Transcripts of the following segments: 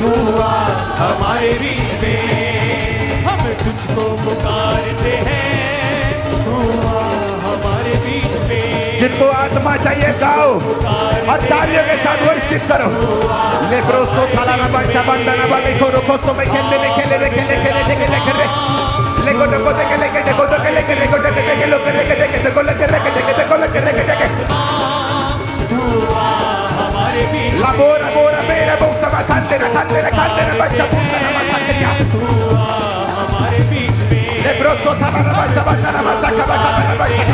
तू आ हमारे बीच में, हम तुझको पुकारते हैं, तू आ हमारे बीच में। जिनको आत्मा चाहिए गाओ और तालियों के साथ वर्शिप करो। लेब्रोसो थालाना बाशा बंदना बाले कोरो कोसो में खेले खेले खेले खेले खेले खेले लेको देखो देखे लेके देखो तो लेके देखो देखे देखे लो करे के देखे देखो लेके लेके देखे देखो लेके लेके देखे तू आ हमारे बीच, la bora bora bera boca ma cante na bacha punta na masakya, तू आ हमारे बीच में, lebroso थालाना बाशा बंदना masaka बंदना बाशा।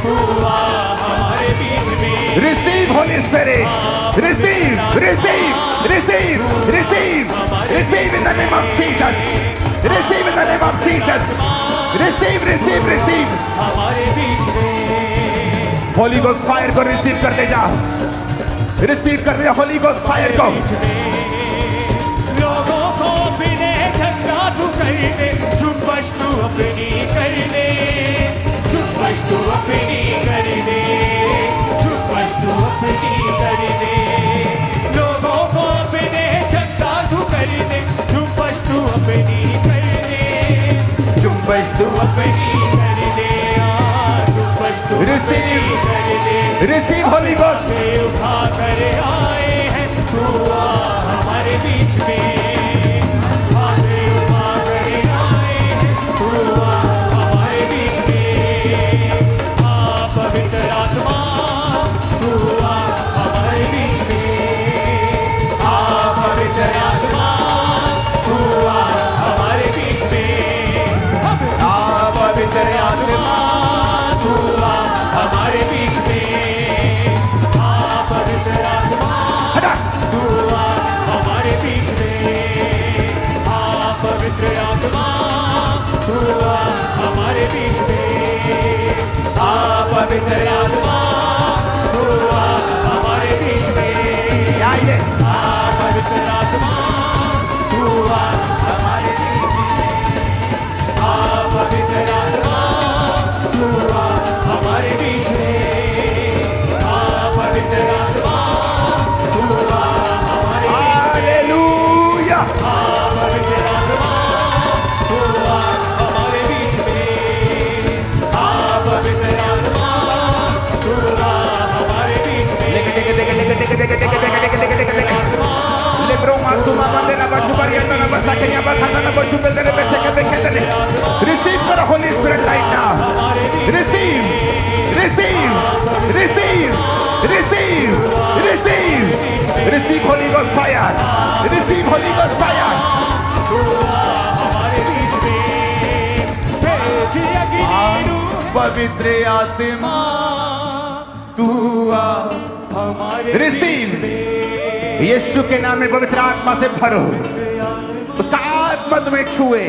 तू आ हमारे बीच में। Receive Holy Spirit, receive, receive, receive, receive, receive in the name of Jesus, receive in the name of Jesus, receive, receive, receive. हमारे बीच में Holy Ghost fire को receive करते जाओ, receive करते जाओ Holy Ghost fire को। लोगों को बिने झगड़ा तू कर दे, जुम्बश तू अपनी कर दे, जुम्बश तू अपनी कर दे, जुम्बश तू अपनी कर दे। लोगों को बिने झगड़ा तू कर दे, जुम्बश तू अपनी कर दे, जुम्बश तू अपनी कर दे, जुम्बश तू Receive, कर दे। receive Holy Ghost. उठा कर आए हैं, तू आ हमारे बीच में, हाथे उठा कर आए हैं, तू आ हमारे बीच में। आ पवित्र आत्मा, तू आ हमारे बीच में, आ पवित्र आत्मा, तू आ हमारे बीच में, आ पवित्र आत्मा, तू आ हमारे बीच में। हटा, तू आ हमारे बीच में, आ पवित्र आत्मा, तू आ हमारे बीच में, आ पवित्र आत्मा, तू आ हमारे बीच में, आइए, आ पवित्र आत्मा, तू आ हमारे बीच में, आ पवित्र आत्मा, तू आ हमारे बीच में, आ पवित्र आत्मा, Hallelujah. पवित्र आत्मा, तू आ हमारे बीच में, आ पवित्र आत्मा, तू आ हमारे बीच में। Receive the Holy Spirit right now. Receive, receive, receive, receive, receive, receive Holy Ghost fire. Receive Holy Ghost fire. तू आ हमारे बीच में, भेज अग्नि पवित्र आत्मा तू आ हमारे Receive. बीच में। यीशु के नाम में पवित्र आत्मा से भरो, उसका आत्मा तुम्हें छुए,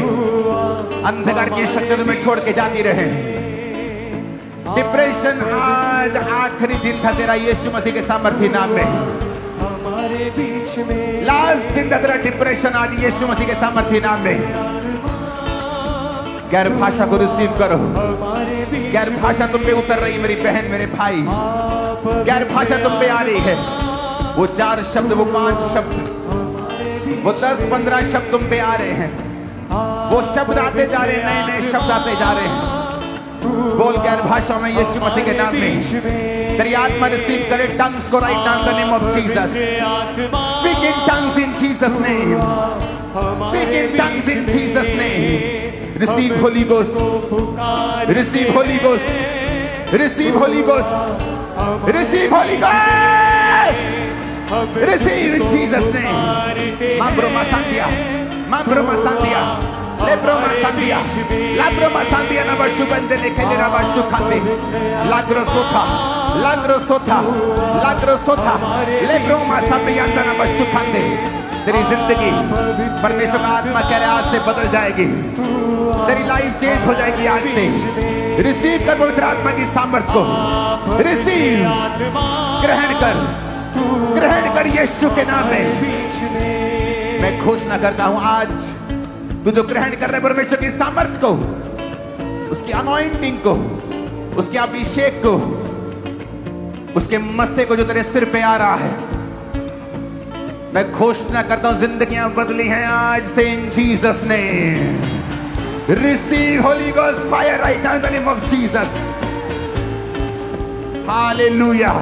अंधकार की शक्ति तुम्हें छोड़ के जाती रहे। डिप्रेशन आज आखिरी दिन था तेरा यीशु मसीह के सामर्थ्य नाम में। हमारे बीच में लास्ट दिन था तेरा डिप्रेशन आज यीशु मसीह के सामर्थ्य नाम में। गैर भाषा को रिसीव करो। हमारे बीच गैर भाषा तुम पे उतर रही मेरी बहन मेरे भाई, गैर भाषा तुम पे आ रही है। वो 4 शब्द, वो 5 शब्द, वो 10-15 शब्द तुम पे आ रहे हैं। वो शब्द आते जा रहे हैं, नए नए शब्द आते जा रहे हैं। बोल गैर भाषा में यीशु मसीह के नाम में। तेरी आत्मा रिसीव करे टंग्स को right now in the name of Jesus. Speak in tongues in Jesus name. Speak in tongues in Jesus name. Receive Holy Ghost. Receive Holy Ghost. Receive Holy Ghost. Receive Holy Ghost. Receive in Jesus' name. Mambroma Sandia. Mambroma Sandia. Lebroma Sandia. Labroma Sandia Nabashubande Nekele Nabashukande. Lagrosota. Lagrosota. Lagrosota. Lebroma Sandia Nabashukande. तेरी जिंदगी परमेश्वर का आत्मा कह रहा है आज से बदल जाएगी। तेरी लाइफ चेंज हो जाएगी आज से। रिसीव कर पवित्र आत्मा की सामर्थ को। रिसीव, ग्रहण कर, ग्रहण कर यीशु के नाम में। मैं घोषणा करता हूं आज तू जो ग्रहण कर रहे परमेश्वर की सामर्थ को, उसकी अनॉइंटिंग को, उसके अभिषेक को, उसके मस्से को जो तेरे सिर पे आ रहा है, मैं घोषणा करता हूं जिंदगियां बदली हैं आज से इन जीसस ने। Receive Holi ghost fire right now in the name of Jesus. Hallelujah,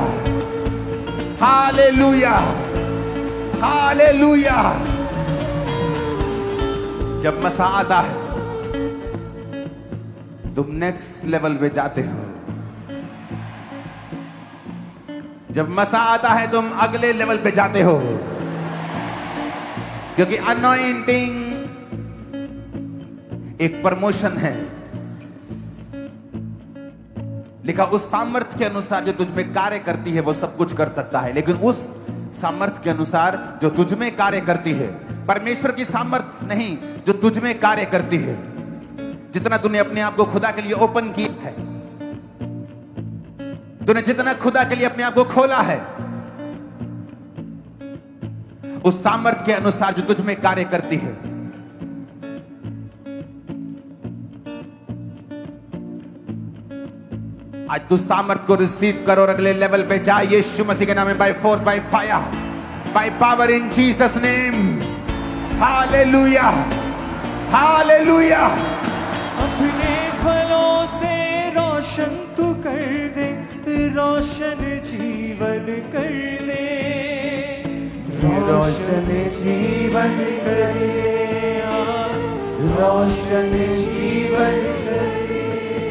hallelujah, hallelujah. जब मसा आता है तुम नेक्स्ट लेवल पे जाते हो। जब मसा आता है तुम अगले लेवल पे जाते हो, क्योंकि अनॉइंटिंग एक प्रमोशन है। लिखा उस सामर्थ्य के अनुसार जो तुझ में कार्य करती है वो सब कुछ कर सकता है, लेकिन उस सामर्थ्य के अनुसार जो तुझ में कार्य करती है, परमेश्वर की सामर्थ्य नहीं जो तुझ में कार्य करती है। जितना तूने अपने आप को खुदा के लिए ओपन किया है, तूने जितना खुदा के लिए अपने आप को खोला है, उस सामर्थ्य के अनुसार जो तुझ में कार्य करती है। आज तू सामर्थ्य को रिसीव करो और अगले लेवल पे जा यीशु मसीह के नाम में। By force, by fire, by power in Jesus name. Hallelujah, hallelujah. अपने फलों से रोशन तू कर दे, रोशन जीवन कर दे, रोशन जीवन कर दे, रोशन जीवन कर दे।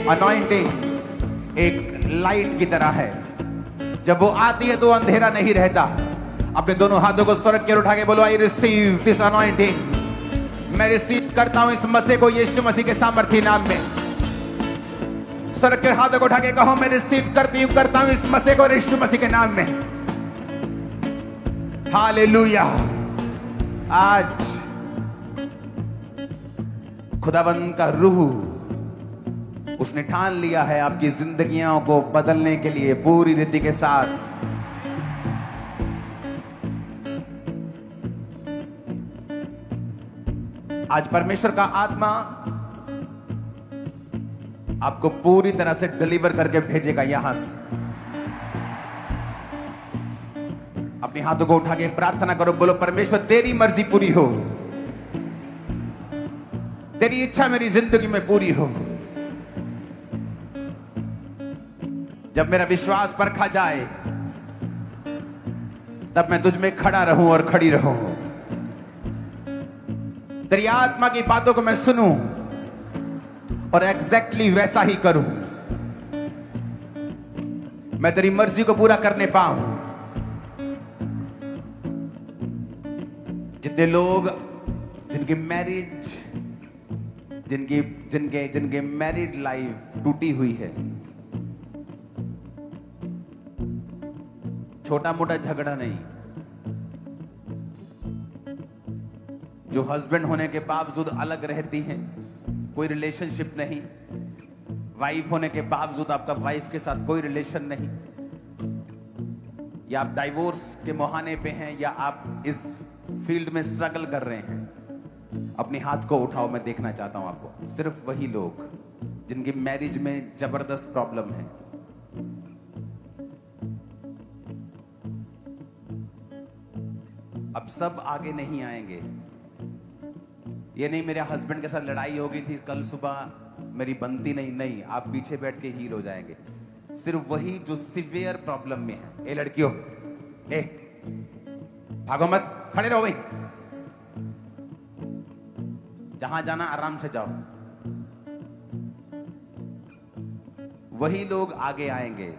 अनॉइंटिंग एक लाइट की तरह है, जब वो आती है तो अंधेरा नहीं रहता। अपने दोनों हाथों को स्वर्ग की ओर उठा के बोलो, आई रिसीव दिस अनॉइंटिंग। मैं रिसीव करता हूं इस मसीह को यीशु मसीह के सामर्थी नाम में। स्वर्ग के हाथों को उठा के कहो, मैं रिसीव करता हूं इस मसीह को यीशु मसीह के नाम में। हालेलुया। आज खुदावंद का रूह उसने ठान लिया है आपकी जिंदगियों को बदलने के लिए पूरी रीति के साथ। आज परमेश्वर का आत्मा आपको पूरी तरह से डिलीवर करके भेजेगा यहां से। अपने हाथों को उठा के प्रार्थना करो, बोलो परमेश्वर तेरी मर्जी पूरी हो, तेरी इच्छा मेरी जिंदगी में पूरी हो। जब मेरा विश्वास परखा जाए तब मैं तुझ में खड़ा रहूं और खड़ी रहूं। तेरी आत्मा की बातों को मैं सुनूं और एग्जैक्टली वैसा ही करूं। मैं तेरी मर्जी को पूरा करने पाऊं। जितने लोग जिनकी मैरिज जिनके मैरिड लाइफ टूटी हुई है, छोटा मोटा झगड़ा नहीं, जो हस्बैंड होने के बावजूद अलग रहती हैं, कोई रिलेशनशिप नहीं, वाइफ होने के बावजूद आपका वाइफ के साथ कोई रिलेशन नहीं, या आप डाइवोर्स के मुहाने पे हैं, या आप इस फील्ड में स्ट्रगल कर रहे हैं, अपने हाथ को उठाओ। मैं देखना चाहता हूं आपको। सिर्फ वही लोग जिनकी मैरिज में जबरदस्त प्रॉब्लम है, अब सब आगे नहीं आएंगे। ये नहीं मेरे हस्बैंड के साथ लड़ाई हो गई थी, कल सुबह मेरी बनती नहीं, आप पीछे बैठ के हील हो जाएंगे। सिर्फ वही जो सिवियर प्रॉब्लम में है। ए लड़कियों, ए भागो मत, खड़े रहो भाई, जहां जाना आराम से जाओ। वही लोग आगे आएंगे।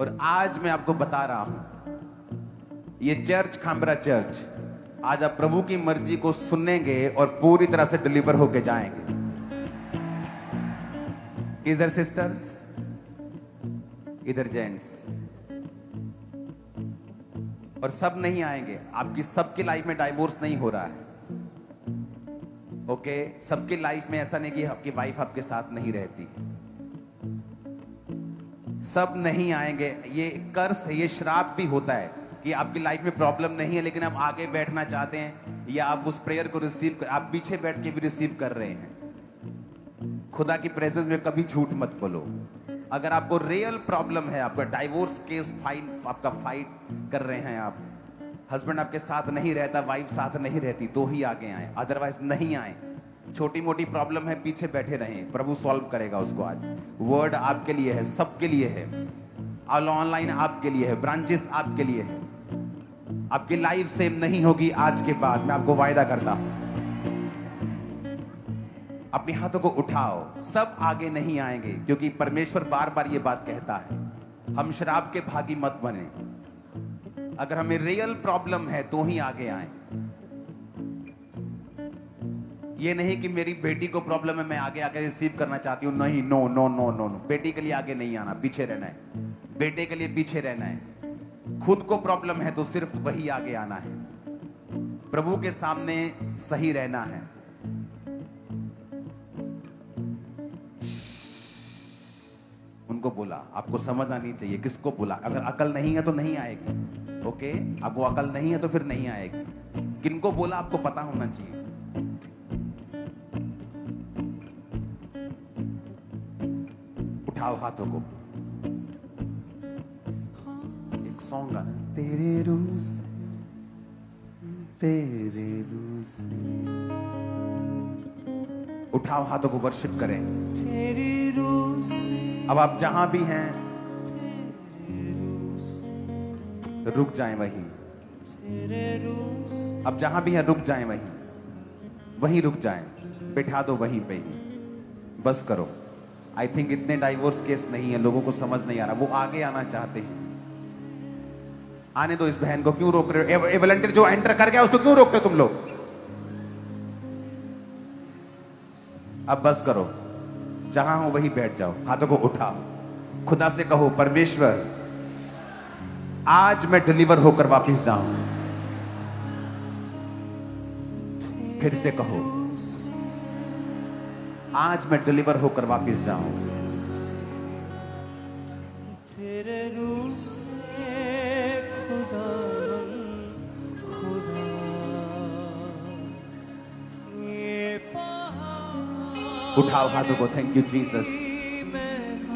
और आज मैं आपको बता रहा हूं, ये चर्च खामरा चर्च, आज आप प्रभु की मर्जी को सुनेंगे और पूरी तरह से डिलीवर होके जाएंगे। इधर सिस्टर्स, इधर जेंट्स, और सब नहीं आएंगे। आपकी सबकी लाइफ में डाइवोर्स नहीं हो रहा है, ओके? सबकी लाइफ में ऐसा नहीं कि आपकी वाइफ आपके साथ नहीं रहती। सब नहीं आएंगे। ये कर्स है, ये श्राप भी होता है कि आपकी लाइफ में प्रॉब्लम नहीं है, लेकिन आप आगे बैठना चाहते हैं, या आप उस प्रेयर को रिसीव कर, आप पीछे बैठ के भी रिसीव कर रहे हैं। खुदा की प्रेजेंस में कभी झूठ मत बोलो। अगर आपको रियल प्रॉब्लम है, आपका डाइवोर्स केस फाइल आपका फाइट कर रहे हैं, आप हस्बैंड आपके साथ नहीं रहता, वाइफ साथ नहीं रहती, तो ही आगे आए, अदरवाइज नहीं आए। छोटी मोटी प्रॉब्लम है, पीछे बैठे रहें, प्रभु सॉल्व करेगा उसको। आज वर्ड आपके लिए है, सबके लिए है। ऑनलाइन आपके लिए है, ब्रांचेस आपके लिए है। आपकी लाइफ सेम नहीं होगी आज के बाद, मैं आपको वायदा करता हूं। अपने हाथों को उठाओ, सब आगे नहीं आएंगे, क्योंकि परमेश्वर बार बार ये बात कहता है, हम शराब के भागी मत बने। अगर हमें रियल प्रॉब्लम है तो ही आगे आए। ये नहीं कि मेरी बेटी को प्रॉब्लम है, मैं आगे आके रिसीव करना चाहती हूं। नहीं, no no no no no. बेटी के लिए आगे नहीं आना, पीछे रहना है। बेटे के लिए पीछे रहना है। खुद को प्रॉब्लम है तो सिर्फ वही आगे आना है। प्रभु के सामने सही रहना है। उनको बोला, आपको समझ आनी चाहिए किसको बोला। अगर अकल नहीं है तो नहीं आएगी। ओके, आपको अकल नहीं है तो फिर नहीं आएगी। किनको बोला आपको पता होना चाहिए। उठाओ हाथों को। एक सॉन्ग गाना, तेरे रूह से, तेरे रूह से। उठाओ हाथों को, वर्शिप करें। तेरी रूह से, अब आप जहां भी हैं तेरे रूह से, रुक जाएं वहीं। तेरे रूह से। अब जहां भी हैं रुक जाएं वहीं रुक जाएं। बैठा दो वहीं पे ही, बस करो। आई थिंक इतने डाइवोर्स केस नहीं है, लोगों को समझ नहीं आ रहा। वो आगे आना चाहते हैं। आने दो इस बहन को, क्यों रोक रहे हो? वॉलंटियर जो एंटर कर गया उसको क्यों रोकते हो तुम लोग? अब बस करो, जहां हो वहीं बैठ जाओ। हाथों को उठाओ, खुदा से कहो, परमेश्वर आज मैं डिलीवर होकर वापस जाऊं। फिर से कहो, आज मैं डिलीवर होकर वापस जाऊं। तेरे रूह से खुदा, खुदा, ये पहाड़। उठाओ हाथों को। Thank you Jesus.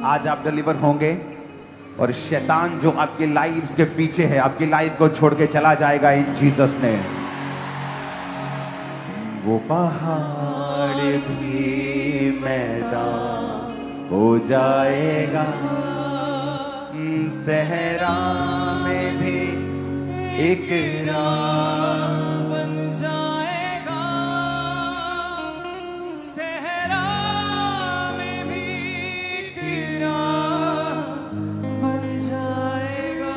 आज आप डिलीवर होंगे और शैतान जो आपकी लाइफ के पीछे है, आपकी लाइफ को छोड़ के चला जाएगा इन जीसस ने। वो पहाड़ भी मैदान हो जाएगा, सहरा में भी एक राह बन जाएगा, सहरा में भी एक राह बन जाएगा।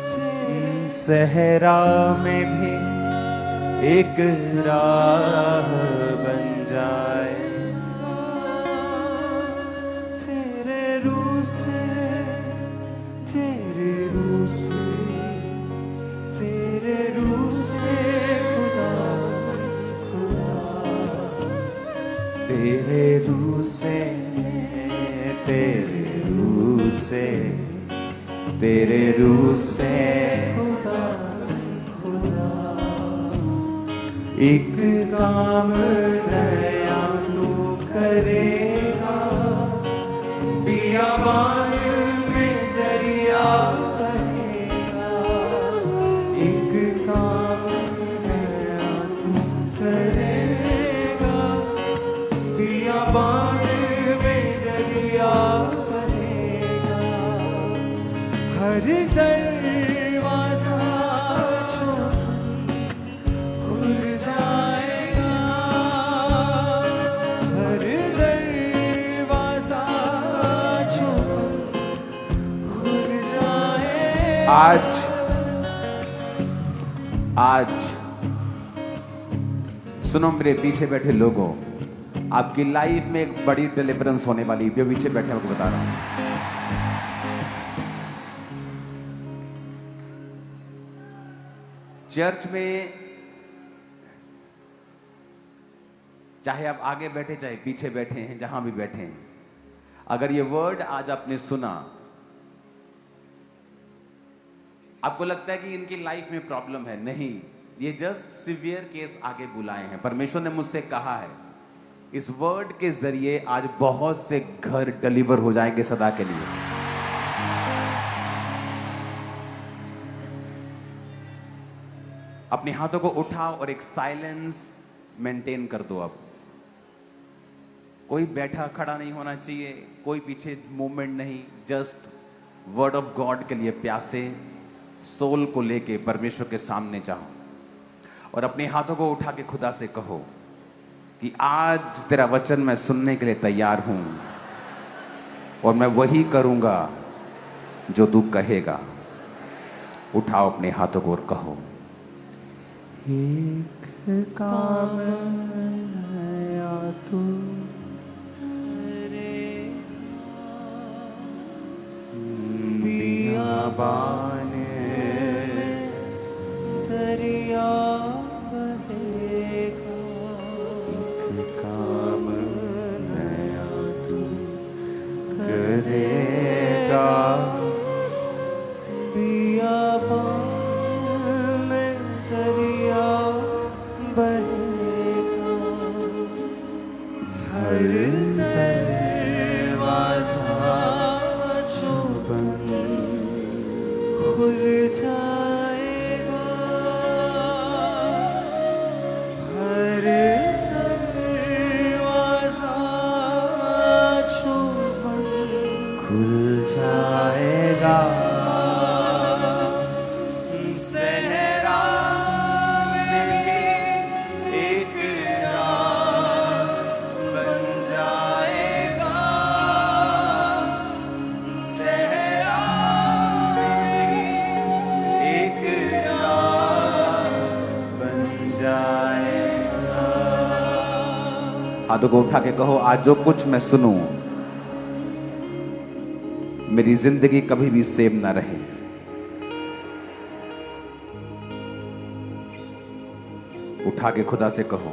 तेरे सहरा में भी एक राह बन जाए। तेरे रूह से, तेरे रूह से, तेरे रूह से खुदा, खुदा, तेरे रूह से, तेरे रूह से, तेरे रूह से खुदा, खुदा। एक काम नया तू करेगा, बियाबान में दरिया बहेगा। एक काम नया तू करेगा, बियाबान में दरिया बहेगा। हर दरवाजा खुल जाएगा, हर दरवाजा खुल जाएगा। आज सुनो मेरे पीछे बैठे लोगों, आपकी लाइफ में एक बड़ी डिलीवरेंस होने वाली है। पीछे बैठे आपको बता रहा हूं। चर्च में चाहे आप आगे बैठे चाहे पीछे बैठे हैं, जहां भी बैठे हैं, अगर ये वर्ड आज आपने सुना, आपको लगता है कि इनकी लाइफ में प्रॉब्लम है, नहीं, ये जस्ट सीवियर केस आगे बुलाए हैं। परमेश्वर ने मुझसे कहा है इस वर्ड के जरिए आज बहुत से घर डिलीवर हो जाएंगे सदा के लिए। अपने हाथों को उठाओ और एक साइलेंस मेंटेन कर दो। अब कोई बैठा खड़ा नहीं होना चाहिए, कोई पीछे मूवमेंट नहीं। जस्ट वर्ड ऑफ गॉड के लिए प्यासे सोल को लेके परमेश्वर के सामने जाओ और अपने हाथों को उठा के खुदा से कहो कि आज तेरा वचन मैं सुनने के लिए तैयार हूं और मैं वही करूंगा जो तू कहेगा। उठाओ अपने हाथों को और कहो, एक काम नया तू बियाबाने दरिया बहेगा। एक काम नया तू करेगा। बियाबान में दरिया बहेगा। हर दरवाजा जो बंद खुल जाएगा। हर दरवाजा जो बंद खुल जाएगा। सहरा में एक राह बन जाएगा। सहरा में एक राह बन जाएगा। हाथों को उठा के कहो, आज जो कुछ मैं सुनूं मेरी जिंदगी कभी भी सेम ना रहे। उठा के खुदा से कहो,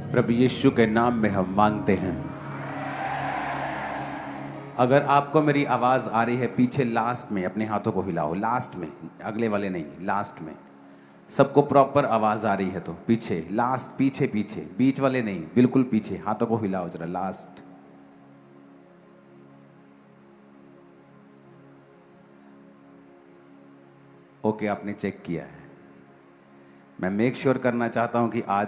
प्रभु यीशु के नाम में हम मांगते हैं। अगर आपको मेरी आवाज आ रही है पीछे लास्ट में अपने हाथों को हिलाओ। लास्ट में, अगले वाले नहीं, लास्ट में। सबको प्रॉपर आवाज आ रही है तो पीछे, लास्ट, पीछे पीछे, बीच वाले नहीं, बिल्कुल पीछे। हाथों को हिलाओ जरा। लास्ट। ओके, आपने चेक किया है। मैं मेक श्योर करना चाहता हूं कि आज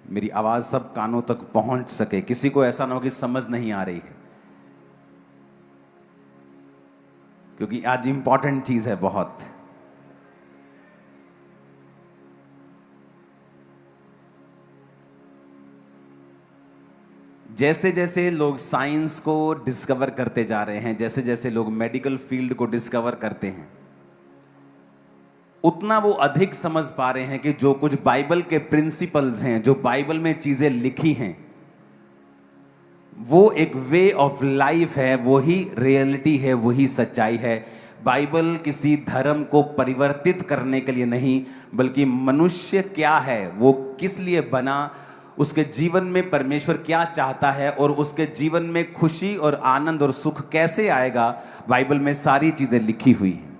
मेरी आवाज सब कानों तक पहुंच सके। किसी को ऐसा ना हो कि समझ नहीं आ रही है, क्योंकि आज इंपॉर्टेंट चीज है बहुत। जैसे जैसे लोग साइंस को डिस्कवर करते जा रहे हैं, जैसे जैसे लोग मेडिकल फील्ड को डिस्कवर करते हैं, उतना वो अधिक समझ पा रहे हैं कि जो कुछ बाइबल के प्रिंसिपल्स हैं, जो बाइबल में चीजें लिखी हैं, वो एक वे ऑफ लाइफ है, वही रियलिटी है, वही सच्चाई है। बाइबल किसी धर्म को परिवर्तित करने के लिए नहीं, बल्कि मनुष्य क्या है, वो किस लिए बना, उसके जीवन में परमेश्वर क्या चाहता है और उसके जीवन में खुशी और आनंद और सुख कैसे आएगा, बाइबल में सारी चीजें लिखी हुई हैं।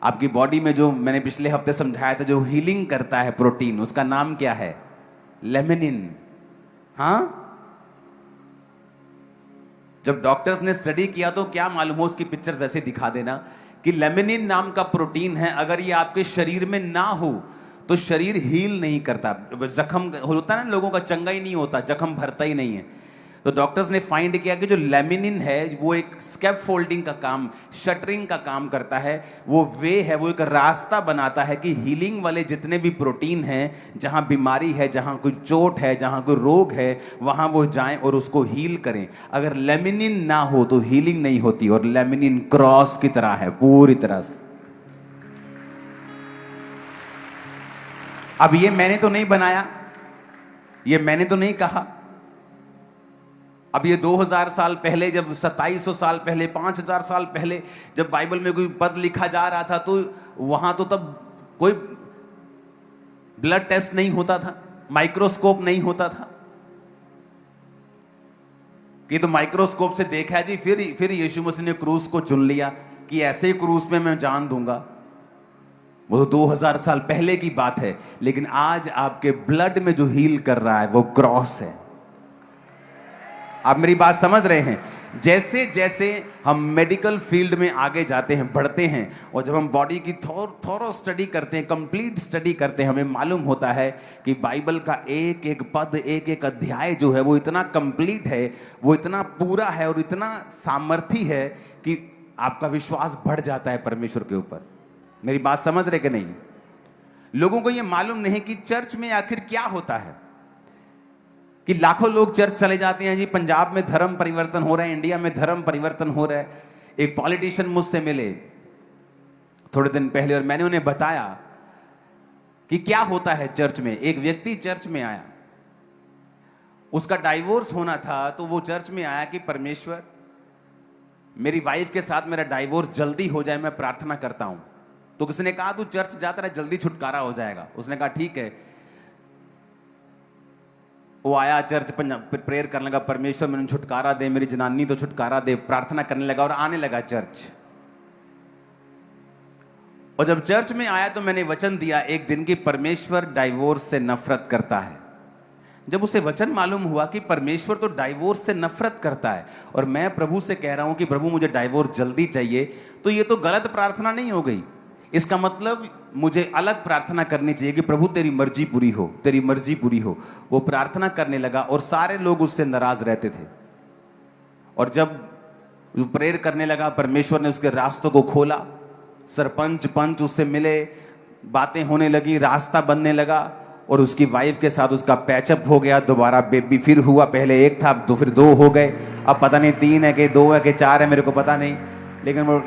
आपकी बॉडी में जो मैंने पिछले हफ्ते समझाया था, जो हीलिंग करता है प्रोटीन, उसका नाम क्या है? लेमिनिन। हाँ, जब डॉक्टर्स ने स्टडी किया तो क्या मालूम हो, उसकी पिक्चर वैसे दिखा देना कि लेमिनिन नाम का प्रोटीन है, अगर ये आपके शरीर में ना हो तो शरीर हील नहीं करता। जख्म होता है ना लोगों का, चंगा ही नहीं होता, जख्म भरता ही नहीं है। तो डॉक्टर्स ने फाइंड किया कि जो लेमिनिन है वो एक स्कैप फोल्डिंग का काम, शटरिंग का काम करता है। वो वे है, वो एक रास्ता बनाता है कि हीलिंग वाले जितने भी प्रोटीन हैं, जहां बीमारी है, जहां कोई चोट है, जहां कोई रोग है, वहां वो जाएं और उसको हील करें। अगर लेमिनिन ना हो तो हीलिंग नहीं होती, और लेमिनिन क्रॉस की तरह है पूरी तरह से। अब ये मैंने तो नहीं बनाया, ये मैंने तो नहीं कहा। अब ये 2000 साल पहले, जब 2700 साल पहले, 5000 साल पहले जब बाइबल में कोई पद लिखा जा रहा था, तो वहां तो तब कोई ब्लड टेस्ट नहीं होता था, माइक्रोस्कोप नहीं होता था कि तो माइक्रोस्कोप से देखा जी, फिर यीशु मसीह ने क्रूस को चुन लिया कि ऐसे ही क्रूस में मैं जान दूंगा। वो तो 2000 साल पहले की बात है, लेकिन आज आपके ब्लड में जो हील कर रहा है वो क्रॉस है। आप मेरी बात समझ रहे हैं? जैसे जैसे हम मेडिकल फील्ड में आगे जाते हैं, बढ़ते हैं, और जब हम बॉडी की थोरो स्टडी करते हैं, कंप्लीट स्टडी करते हैं, हमें मालूम होता है कि बाइबल का एक एक पद, एक एक अध्याय जो है वो इतना कंप्लीट है, वो इतना पूरा है और इतना सामर्थी है कि आपका विश्वास बढ़ जाता है परमेश्वर के ऊपर। मेरी बात समझ रहे कि नहीं? लोगों को यह मालूम नहीं कि चर्च में आखिर क्या होता है, कि लाखों लोग चर्च चले जाते हैं जी, पंजाब में धर्म परिवर्तन हो रहा है, इंडिया में धर्म परिवर्तन हो रहा है। एक पॉलिटिशियन मुझसे मिले थोड़े दिन पहले और मैंने उन्हें बताया कि क्या होता है चर्च में। एक व्यक्ति चर्च में आया, उसका डाइवोर्स होना था, तो वो चर्च में आया कि परमेश्वर, मेरी वाइफ के साथ मेरा डाइवोर्स जल्दी हो जाए, मैं प्रार्थना करता हूं। तो किसी ने कहा तू चर्च जाता रहा, जल्दी छुटकारा हो जाएगा। उसने कहा ठीक है। वो आया चर्च, प्रेयर करने लगा, परमेश्वर मैंने छुटकारा दे, मेरी जनानी तो छुटकारा दे, प्रार्थना करने लगा और आने लगा चर्च। और जब चर्च में आया तो मैंने वचन दिया एक दिन कि परमेश्वर डाइवोर्स से नफरत करता है। जब उसे वचन मालूम हुआ कि परमेश्वर तो डाइवोर्स से नफरत करता है और मैं प्रभु से कह रहा हूं कि प्रभु मुझे डाइवोर्स जल्दी चाहिए, तो ये तो गलत प्रार्थना नहीं हो गई। इसका मतलब मुझे अलग प्रार्थना करनी चाहिए कि प्रभु तेरी मर्जी पूरी हो, तेरी मर्जी पूरी हो। वो प्रार्थना करने लगा और सारे लोग उससे नाराज रहते थे। और जब प्रेयर करने लगा, परमेश्वर ने उसके रास्तों को खोला, सरपंच पंच उससे मिले, बातें होने लगी, रास्ता बनने लगा और उसकी वाइफ के साथ उसका पैचअप हो गया। दोबारा बेबी फिर हुआ, पहले एक था तो फिर 2 हो गए, अब पता नहीं 3 है कि 2 है कि 4 है, मेरे को पता नहीं, लेकिन वो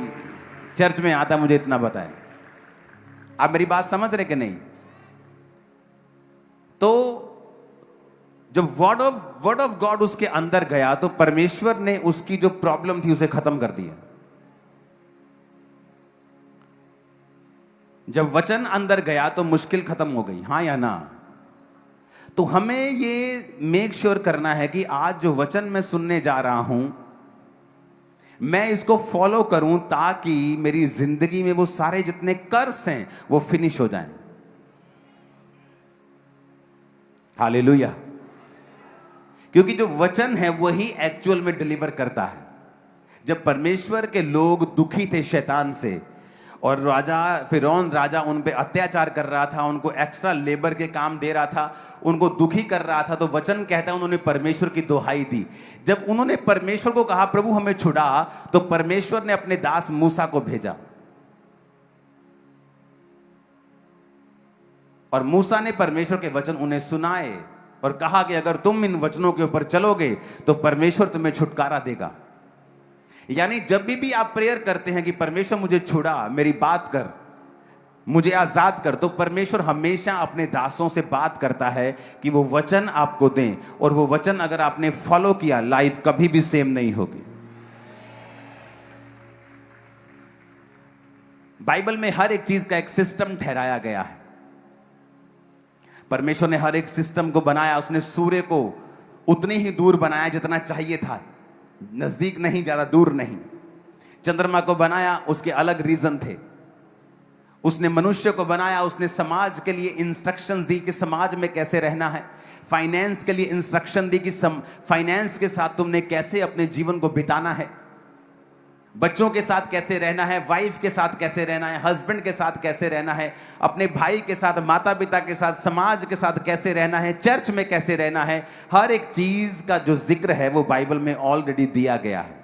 चर्च में आता मुझे इतना बताया। आप मेरी बात समझ रहे कि नहीं? तो जब वर्ड ऑफ गॉड उसके अंदर गया तो परमेश्वर ने उसकी जो प्रॉब्लम थी उसे खत्म कर दिया। जब वचन अंदर गया तो मुश्किल खत्म हो गई, हां या ना? तो हमें ये मेक श्योर करना है कि आज जो वचन मैं सुनने जा रहा हूं, मैं इसको फॉलो करूं ताकि मेरी जिंदगी में वो सारे जितने कर्स हैं वो फिनिश हो जाएं। हालेलुया। क्योंकि जो वचन है वही एक्चुअल में डिलीवर करता है। जब परमेश्वर के लोग दुखी थे शैतान से और राजा फिरौन राजा उन पे अत्याचार कर रहा था, उनको एक्स्ट्रा लेबर के काम दे रहा था, उनको दुखी कर रहा था, तो वचन कहता है उन्होंने परमेश्वर की दुहाई दी। जब उन्होंने परमेश्वर को कहा प्रभु हमें छुड़ा, तो परमेश्वर ने अपने दास मूसा को भेजा और मूसा ने परमेश्वर के वचन उन्हें सुनाए और कहा कि अगर तुम इन वचनों के ऊपर चलोगे तो परमेश्वर तुम्हें छुटकारा देगा। यानी जब भी आप प्रेयर करते हैं कि परमेश्वर मुझे छुड़ा, मेरी बात कर, मुझे आजाद कर, तो परमेश्वर हमेशा अपने दासों से बात करता है कि वो वचन आपको दें, और वो वचन अगर आपने फॉलो किया, लाइफ कभी भी सेम नहीं होगी। बाइबल में हर एक चीज का एक सिस्टम ठहराया गया है। परमेश्वर ने हर एक सिस्टम को बनाया। उसने सूर्य को उतने ही दूर बनाया जितना चाहिए था, नजदीक नहीं, ज्यादा दूर नहीं। चंद्रमा को बनाया, उसके अलग रीजन थे। उसने मनुष्य को बनाया, उसने समाज के लिए इंस्ट्रक्शंस दी कि समाज में कैसे रहना है। फाइनेंस के लिए इंस्ट्रक्शन दी कि फाइनेंस के साथ तुमने कैसे अपने जीवन को बिताना है, बच्चों के साथ कैसे रहना है, वाइफ के साथ कैसे रहना है, हस्बैंड के साथ कैसे रहना है, अपने भाई के साथ, माता पिता के साथ, समाज के साथ कैसे रहना है, चर्च में कैसे रहना है। हर एक चीज का जो जिक्र है वो बाइबल में ऑलरेडी दिया गया है।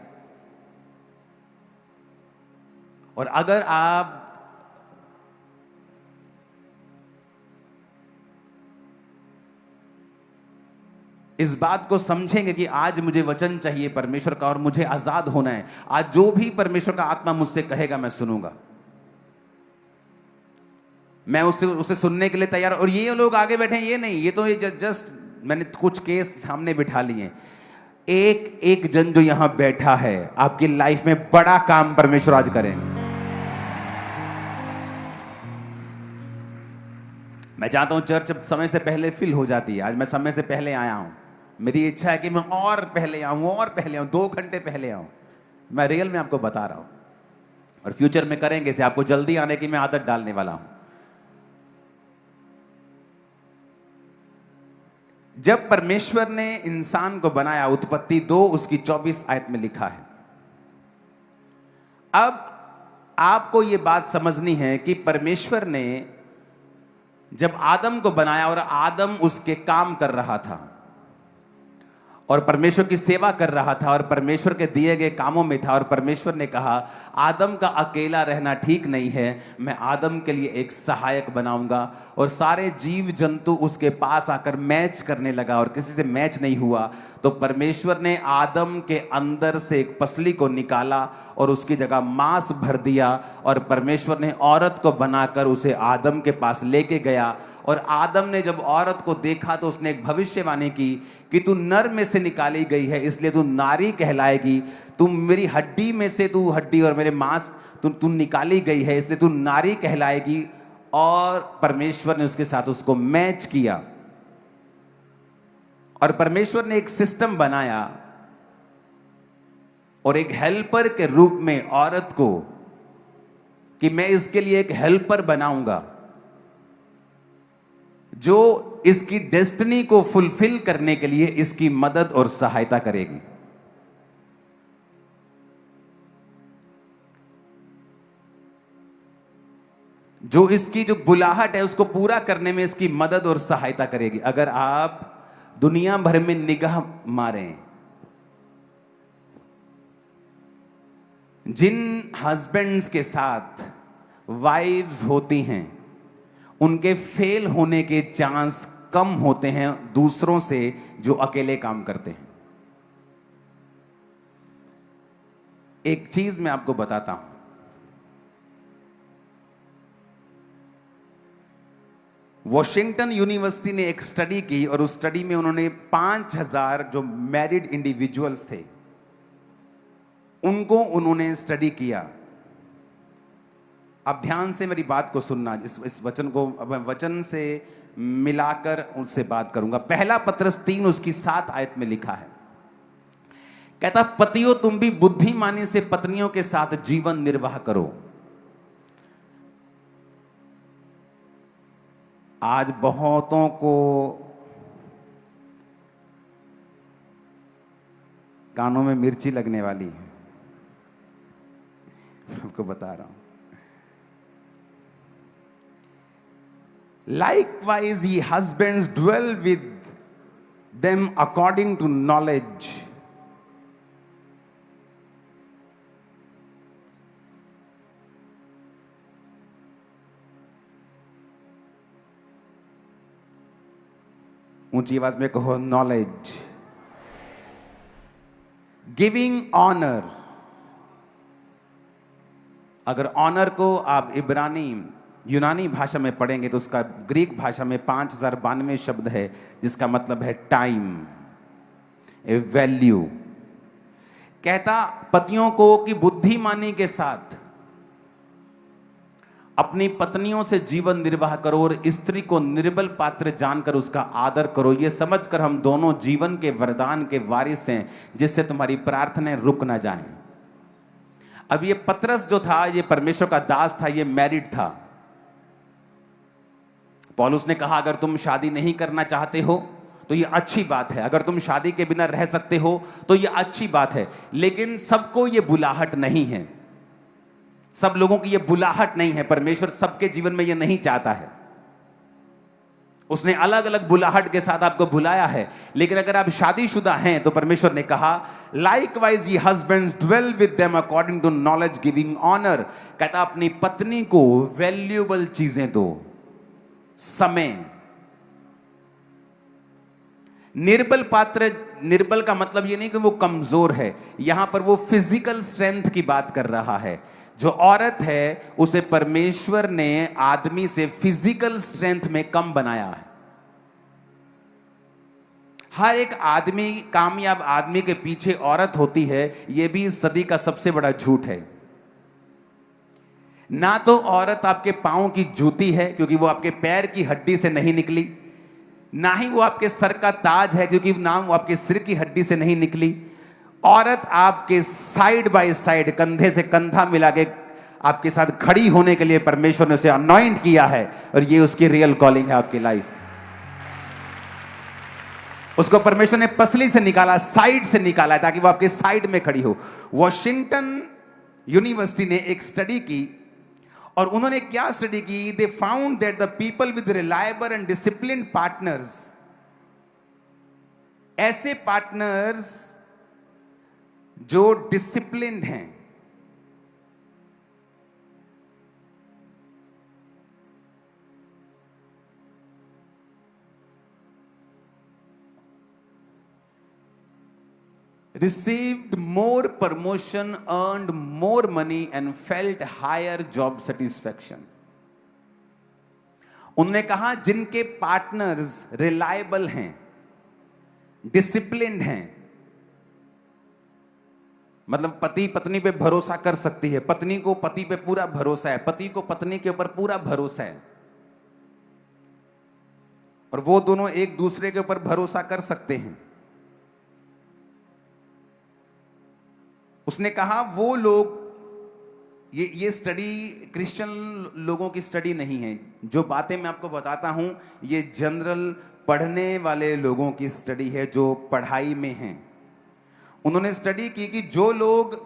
और अगर आप इस बात को समझेंगे कि आज मुझे वचन चाहिए परमेश्वर का और मुझे आजाद होना है, आज जो भी परमेश्वर का आत्मा मुझसे कहेगा मैं सुनूंगा, मैं उसे सुनने के लिए तैयार। और ये लोग आगे बैठे हैं, ये नहीं, ये तो जस्ट मैंने कुछ केस सामने बिठा लिए। एक एक जन जो यहां बैठा है, आपकी लाइफ में बड़ा काम परमेश्वर आज करें। मैं चाहता हूं चर्च समय से पहले फिल हो जाती है। आज मैं समय से पहले आया हूं। मेरी इच्छा है कि मैं और पहले आऊं 2 घंटे पहले आऊं। मैं रियल में आपको बता रहा हूं, और फ्यूचर में करेंगे से आपको जल्दी आने की मैं आदत डालने वाला हूं। जब परमेश्वर ने इंसान को बनाया, उत्पत्ति 2 उसकी 24 आयत में लिखा है। अब आपको यह बात समझनी है कि परमेश्वर ने जब आदम को बनाया और आदम उसके काम कर रहा था और परमेश्वर की सेवा कर रहा था और परमेश्वर के दिए गए कामों में था, और परमेश्वर ने कहा आदम का अकेला रहना ठीक नहीं है, मैं आदम के लिए एक सहायक बनाऊंगा। और सारे जीव जंतु उसके पास आकर मैच करने लगा और किसी से मैच नहीं हुआ, तो परमेश्वर ने आदम के अंदर से एक पसली को निकाला और उसकी जगह मांस भर दिया, और परमेश्वर ने औरत को बनाकर उसे आदम के पास लेके गया। और आदम ने जब औरत को देखा तो उसने एक भविष्यवाणी की कि तू नर में से निकाली गई है, इसलिए तू नारी कहलाएगी। तू मेरी हड्डी में से, तू हड्डी और मेरे मांस, तू निकाली गई है, इसलिए तू नारी कहलाएगी। और परमेश्वर ने उसके साथ उसको मैच किया, और परमेश्वर ने एक सिस्टम बनाया और एक हेल्पर के रूप में औरत को, कि मैं इसके लिए एक हेल्पर बनाऊंगा जो इसकी डेस्टिनी को फुलफिल करने के लिए इसकी मदद और सहायता करेगी। जो इसकी जो बुलाहट है उसको पूरा करने में इसकी मदद और सहायता करेगी। अगर आप दुनिया भर में निगाह मारें, जिन हस्बैंड्स के साथ वाइव्स होती हैं उनके फेल होने के चांस कम होते हैं दूसरों से जो अकेले काम करते हैं। एक चीज मैं आपको बताता हूं, वॉशिंगटन यूनिवर्सिटी ने एक स्टडी की और उस स्टडी में उन्होंने 5000 जो मैरिड इंडिविजुअल्स थे उनको उन्होंने स्टडी किया। अब ध्यान से मेरी बात को सुनना, इस वचन को अब मैं वचन से मिलाकर उनसे बात करूंगा। पहला पत्रस 3 उसकी 7 आयत में लिखा है, कहता पतियों तुम भी बुद्धिमानी से पत्नियों के साथ जीवन निर्वाह करो। आज बहुतों को कानों में मिर्ची लगने वाली है, आपको बता रहा हूं। Likewise, ye husbands dwell with them according to knowledge. ऊंची आवाज में कहो नॉलेज। गिविंग ऑनर, अगर ऑनर को आप यूनानी भाषा में पढ़ेंगे तो उसका ग्रीक भाषा में 5092 शब्द है, जिसका मतलब है टाइम, ए वैल्यू। कहता पतियों को कि बुद्धिमानी के साथ अपनी पत्नियों से जीवन निर्वाह करो और स्त्री को निर्बल पात्र जानकर उसका आदर करो, यह समझकर हम दोनों जीवन के वरदान के वारिस हैं, जिससे तुम्हारी प्रार्थनाएं रुक ना जाएं। अब ये पतरस जो था, ये परमेश्वर का दास था, ये मैरिड था। पौलुस ने कहा अगर तुम शादी नहीं करना चाहते हो तो यह अच्छी बात है, अगर तुम शादी के बिना रह सकते हो तो यह अच्छी बात है, लेकिन सबको यह बुलाहट नहीं है, सब लोगों की यह बुलाहट नहीं है। परमेश्वर सबके जीवन में यह नहीं चाहता है। उसने अलग अलग बुलाहट के साथ आपको बुलाया है, लेकिन अगर आप शादीशुदा हैं तो परमेश्वर ने कहा लाइकवाइज ये husbands dwell with them according to knowledge giving honour. कहता अपनी पत्नी को वैल्यूएबल चीजें दो, समय। निर्बल पात्र, निर्बल का मतलब यह नहीं कि वो कमजोर है, यहां पर वो फिजिकल स्ट्रेंथ की बात कर रहा है। जो औरत है उसे परमेश्वर ने आदमी से फिजिकल स्ट्रेंथ में कम बनाया है। हर एक आदमी, कामयाब आदमी के पीछे औरत होती है, यह भी इस सदी का सबसे बड़ा झूठ है। ना तो औरत आपके पांव की जूती है, क्योंकि वो आपके पैर की हड्डी से नहीं निकली, ना ही वो आपके सर का ताज है, क्योंकि ना वो आपके सिर की हड्डी से नहीं निकली। औरत आपके साइड बाय साइड, कंधे से कंधा मिला के आपके साथ खड़ी होने के लिए परमेश्वर ने उसे अनॉइंट किया है, और ये उसकी रियल कॉलिंग है आपकी लाइफ। उसको परमेश्वर ने पसली से निकाला, साइड से निकाला है, ताकि वो आपके साइड में खड़ी हो। वॉशिंगटन यूनिवर्सिटी ने एक स्टडी की, और उन्होंने क्या स्टडी की? They found that the people with reliable and discipline partners, ऐसे पार्टनर्स जो डिसिप्लिन्ड हैं, received more promotion, earned more money and felt higher job satisfaction. उन्होंने कहा जिनके पार्टनर्स रिलायबल हैं, डिसिप्लिन्ड हैं, मतलब पति पत्नी पे भरोसा कर सकती है, पत्नी को पति पे पूरा भरोसा है, पति को पत्नी के ऊपर पूरा भरोसा है, और वो दोनों एक दूसरे के ऊपर भरोसा कर सकते हैं। उसने कहा वो लोग, ये स्टडी क्रिश्चियन लोगों की स्टडी नहीं है, जो बातें मैं आपको बताता हूं ये जनरल पढ़ने वाले लोगों की स्टडी है, जो पढ़ाई में हैं। उन्होंने स्टडी की कि जो लोग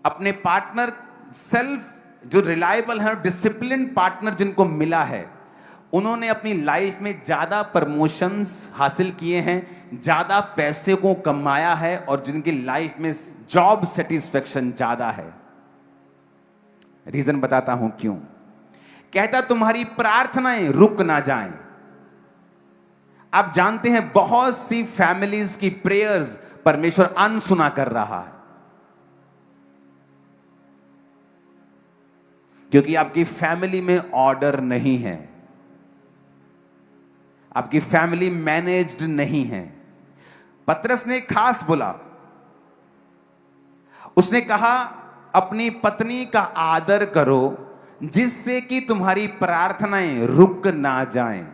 अपने पार्टनर सेल्फ, जो रिलायबल है, डिसिप्लिन पार्टनर जिनको मिला है, उन्होंने अपनी लाइफ में ज्यादा प्रमोशंस हासिल किए हैं, ज्यादा पैसे को कमाया है, और जिनकी लाइफ में जॉब सेटिस्फेक्शन ज्यादा है। रीजन बताता हूं क्यों। कहता तुम्हारी प्रार्थनाएं रुक ना जाएं। आप जानते हैं बहुत सी फैमिलीज की प्रेयर्स परमेश्वर अनसुना कर रहा है, क्योंकि आपकी फैमिली में ऑर्डर नहीं है, आपकी फैमिली मैनेज्ड नहीं है। पतरस ने खास बोला, उसने कहा अपनी पत्नी का आदर करो, जिससे कि तुम्हारी प्रार्थनाएं रुक ना जाएं।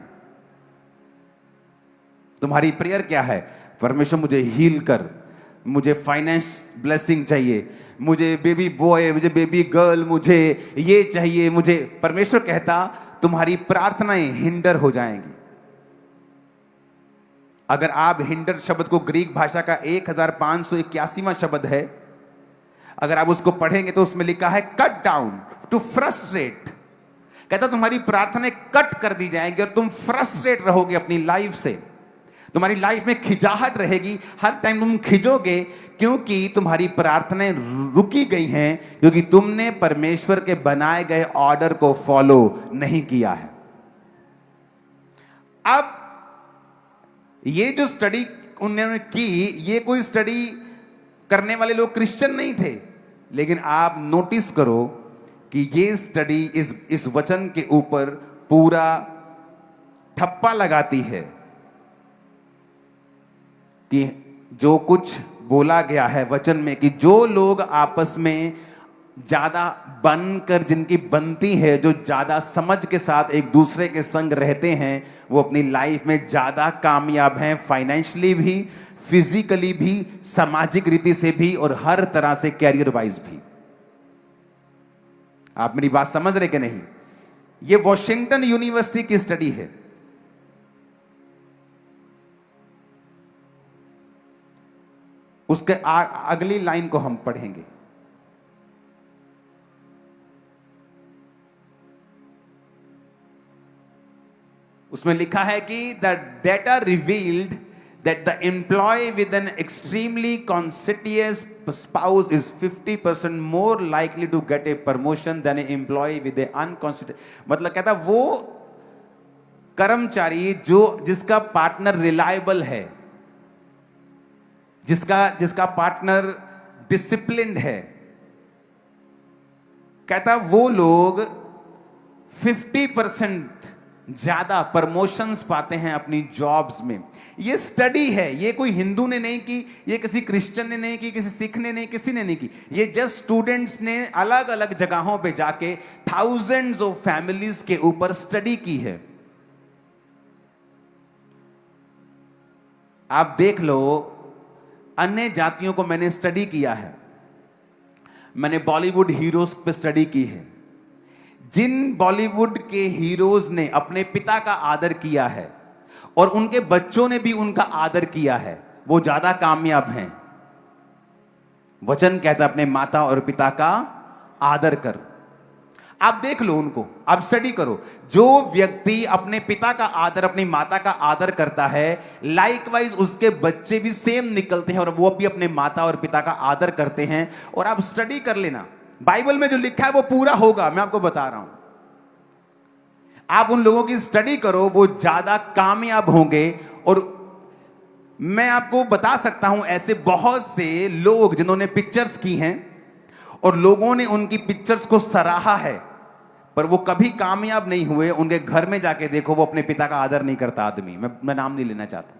तुम्हारी प्रेयर क्या है? परमेश्वर मुझे हील कर, मुझे फाइनेंस ब्लेसिंग चाहिए, मुझे बेबी बॉय, मुझे बेबी गर्ल, मुझे ये चाहिए, मुझे। परमेश्वर कहता तुम्हारी प्रार्थनाएं हिंडर हो जाएंगी। अगर आप हिंडर शब्द को, ग्रीक भाषा का 1581वां शब्द है, अगर आप उसको पढ़ेंगे तो उसमें लिखा है कट डाउन, टू फ्रस्ट्रेट। कहता तुम्हारी प्रार्थनाएं कट कर दी जाएंगी और तुम फ्रस्ट्रेट रहोगे अपनी लाइफ से। तुम्हारी लाइफ में खिंचाहट रहेगी, हर टाइम तुम खिंचोगे, क्योंकि तुम्हारी प्रार्थनाएं रुकी गई हैं, क्योंकि तुमने परमेश्वर के बनाए गए ऑर्डर को फॉलो नहीं किया है। अब ये जो स्टडी उन्होंने की, ये कोई स्टडी करने वाले लोग क्रिश्चियन नहीं थे, लेकिन आप नोटिस करो कि ये स्टडी इस वचन के ऊपर पूरा ठप्पा लगाती है कि जो कुछ बोला गया है वचन में, कि जो लोग आपस में ज्यादा बनकर, जिनकी बनती है, जो ज्यादा समझ के साथ एक दूसरे के संग रहते हैं, वो अपनी लाइफ में ज्यादा कामयाब हैं, फाइनेंशियली भी, फिजिकली भी, सामाजिक रीति से भी, और हर तरह से कैरियर वाइज भी। आप मेरी बात समझ रहे कि नहीं? ये वॉशिंगटन यूनिवर्सिटी की स्टडी है। उसके अगली लाइन को हम पढ़ेंगे। उसमें लिखा है कि the data revealed that the employee with an extremely conscientious spouse is 50% more likely to get a promotion than an employee with a unconscientious। मतलब कहता वो कर्मचारी जिसका पार्टनर रिलायबल है, जिसका पार्टनर डिसिप्लिन्ड है, कहता वो लोग 50% ज्यादा प्रमोशंस पाते हैं अपनी जॉब्स में। ये स्टडी है, ये कोई हिंदू ने नहीं की, ये किसी क्रिश्चियन ने नहीं की, किसी सिख ने नहीं, किसी ने नहीं की। ये जस्ट स्टूडेंट्स ने अलग अलग जगहों पे जाके थाउजेंड्स ऑफ फैमिलीज के ऊपर स्टडी की है। आप देख लो, अन्य जातियों को मैंने स्टडी किया है, मैंने बॉलीवुड हीरोज पे स्टडी की है। जिन बॉलीवुड के हीरोज ने अपने पिता का आदर किया है और उनके बच्चों ने भी उनका आदर किया है, वो ज्यादा कामयाब हैं। वचन कहता है अपने माता और पिता का आदर कर। आप देख लो उनको, आप स्टडी करो। जो व्यक्ति अपने पिता का आदर, अपनी माता का आदर करता है, लाइकवाइज उसके बच्चे भी सेम निकलते हैं और वो भी अपने माता और पिता का आदर करते हैं। और आप स्टडी कर लेना, बाइबल में जो लिखा है वो पूरा होगा, मैं आपको बता रहा हूं। आप उन लोगों की स्टडी करो, वो ज्यादा कामयाब होंगे। और मैं आपको बता सकता हूं ऐसे बहुत से लोग जिन्होंने पिक्चर्स की हैं और लोगों ने उनकी पिक्चर्स को सराहा है, पर वो कभी कामयाब नहीं हुए। उनके घर में जाके देखो, वो अपने पिता का आदर नहीं करता आदमी। मैं नाम नहीं लेना चाहता।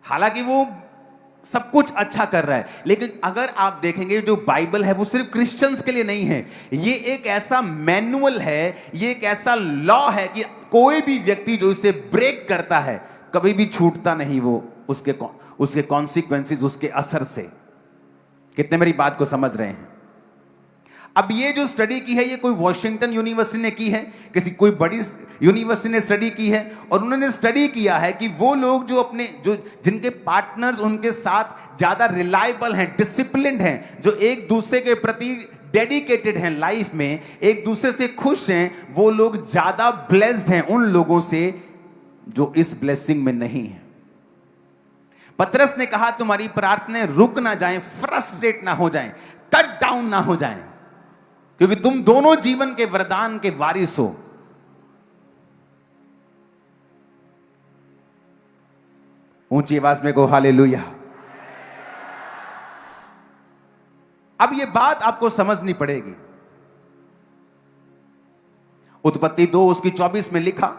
हालांकि वो सब कुछ अच्छा कर रहा है, लेकिन अगर आप देखेंगे जो बाइबल है वो सिर्फ क्रिश्चियंस के लिए नहीं है। ये एक ऐसा मैनुअल है, ये एक ऐसा लॉ है कि कोई भी व्यक्ति जो इसे ब्रेक करता है कभी भी छूटता नहीं वो उसके कॉन्सिक्वेंसेस, उसके असर से। कितने मेरी बात को समझ रहे हैं? अब ये जो स्टडी की है, ये कोई वॉशिंगटन यूनिवर्सिटी ने की है, किसी कोई बड़ी यूनिवर्सिटी ने स्टडी की है। और उन्होंने स्टडी किया है कि वो लोग जो जिनके पार्टनर्स उनके साथ ज्यादा रिलायबल हैं, डिसिप्लिन्ड हैं, जो एक दूसरे के प्रति डेडिकेटेड हैं, लाइफ में एक दूसरे से खुश हैं, वो लोग ज्यादा ब्लेस्ड हैं उन लोगों से जो इस ब्लेसिंग में नहीं है। पतरस ने कहा तुम्हारी प्रार्थनाएं रुक ना जाएं, फ्रस्ट्रेट ना हो जाएं, कट डाउन ना हो जाएं, क्योंकि तुम दोनों जीवन के वरदान के वारिस हो। ऊंची आवाज में को हालेलुया। अब यह बात आपको समझनी पड़ेगी। उत्पत्ति 2 उसकी 24 में लिखा,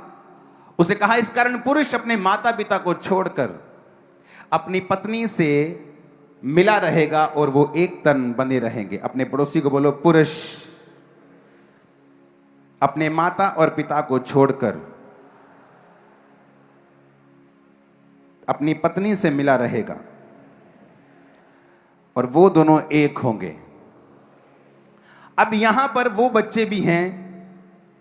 उसने कहा इस कारण पुरुष अपने माता पिता को छोड़कर अपनी पत्नी से मिला रहेगा और वो एक तन बने रहेंगे। अपने पड़ोसी को बोलो, पुरुष अपने माता और पिता को छोड़कर अपनी पत्नी से मिला रहेगा और वो दोनों एक होंगे। अब यहां पर वो बच्चे भी हैं,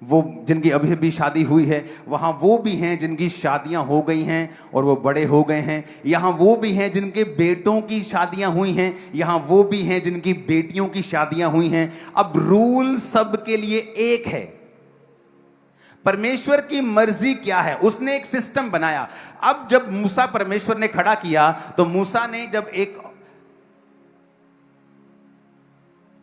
वो जिनकी अभी अभी शादी हुई है, वहां वो भी हैं जिनकी शादियां हो गई हैं और वो बड़े हो गए हैं। यहां वो भी हैं जिनके बेटों की शादियां हुई हैं, यहां वो भी हैं जिनकी बेटियों की शादियां हुई हैं। अब रूल सबके लिए एक है। परमेश्वर की मर्जी क्या है, उसने एक सिस्टम बनाया। अब जब मूसा परमेश्वर ने खड़ा किया, तो मूसा ने जब एक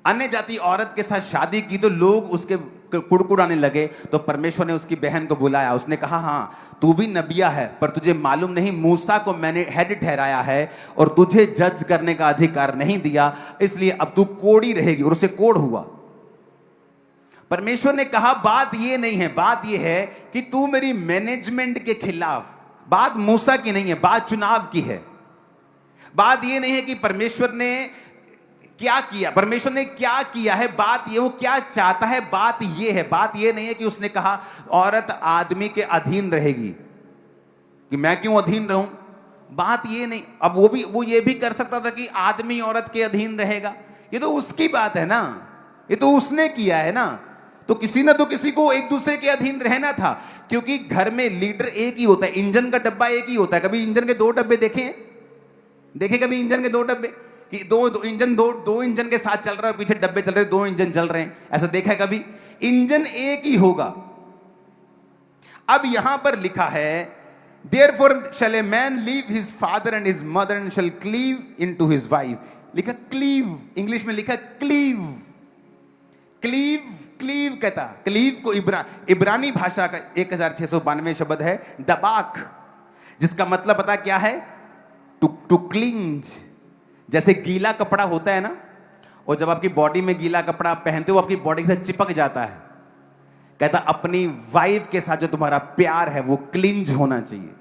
अन्य जाति औरत के साथ शादी की तो लोग उसके कुड़कुड़ाने लगे। तो परमेश्वर ने उसकी बहन को बुलाया, उसने कहा हाँ तू भी नबिया है, पर तुझे मालूम नहीं मूसा को मैंने हेड ठहराया है और तुझे जज करने का अधिकार नहीं दिया, इसलिए अब तू कोड़ी रहेगी। और उसे कोड़ हुआ। परमेश्वर ने कहा बात ये नहीं है, बात ये है कि तू मेरी मैनेजमेंट के खिलाफ, बात मूसा की नहीं है, बात चुनाव की है। बात ये नहीं है कि परमेश्वर ने क्या किया, परमेश्वर ने क्या किया है, बात ये वो क्या चाहता है, बात ये है। बात ये नहीं है कि उसने कहा औरत आदमी के अधीन रहेगी, कि मैं क्यों अधीन रहूं, बात ये नहीं। अब वो ये भी कर सकता था कि आदमी औरत के अधीन रहेगा, ये तो उसकी बात है ना, ये तो उसने किया है ना। तो किसी ना तो किसी को एक दूसरे के अधीन रहना था, क्योंकि घर में लीडर एक ही होता है, इंजन का डब्बा एक ही होता है। कभी इंजन के 2 डब्बे देखे कभी इंजन के 2 डब्बे कि दो इंजन के साथ चल रहा है, पीछे डब्बे चल रहे हैं, 2 इंजन चल रहे हैं, ऐसा देखा है कभी? इंजन एक ही होगा। अब यहां पर लिखा है therefore shall a man leave his father and his mother and shall cleave into his wife। लिखा क्लीव, इंग्लिश में लिखा क्लीव। क्लीव कहता, क्लीव को इब्रानी भाषा का 1692 शब्द है दबाक, जिसका मतलब पता क्या है? To cleanse. जैसे गीला कपड़ा होता है ना, और जब आपकी बॉडी में गीला कपड़ा पहनते हो आपकी बॉडी से चिपक जाता है। कहता अपनी वाइफ के साथ जो तुम्हारा प्यार है वो क्लिंज होना चाहिए,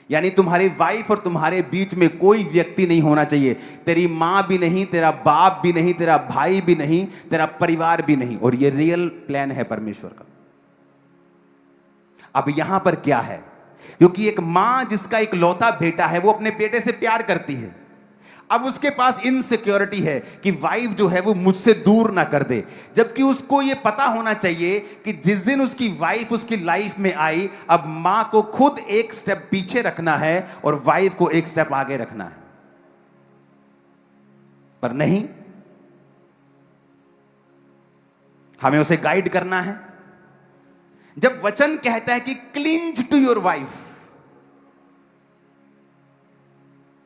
यानी तुम्हारी वाइफ और तुम्हारे बीच में कोई व्यक्ति नहीं होना चाहिए। तेरी मां भी नहीं, तेरा बाप भी नहीं, तेरा भाई भी नहीं, तेरा परिवार भी नहीं। और ये रियल प्लान है परमेश्वर का। अब यहां पर क्या है, क्योंकि एक मां जिसका एक लौता बेटा है वो अपने बेटे से प्यार करती है। अब उसके पास इनसिक्योरिटी है कि वाइफ जो है वो मुझसे दूर ना कर दे, जबकि उसको ये पता होना चाहिए कि जिस दिन उसकी वाइफ उसकी लाइफ में आई, अब मां को खुद एक स्टेप पीछे रखना है और वाइफ को एक स्टेप आगे रखना है। पर नहीं, हमें उसे गाइड करना है। जब वचन कहता है कि क्लिंज टू योर वाइफ,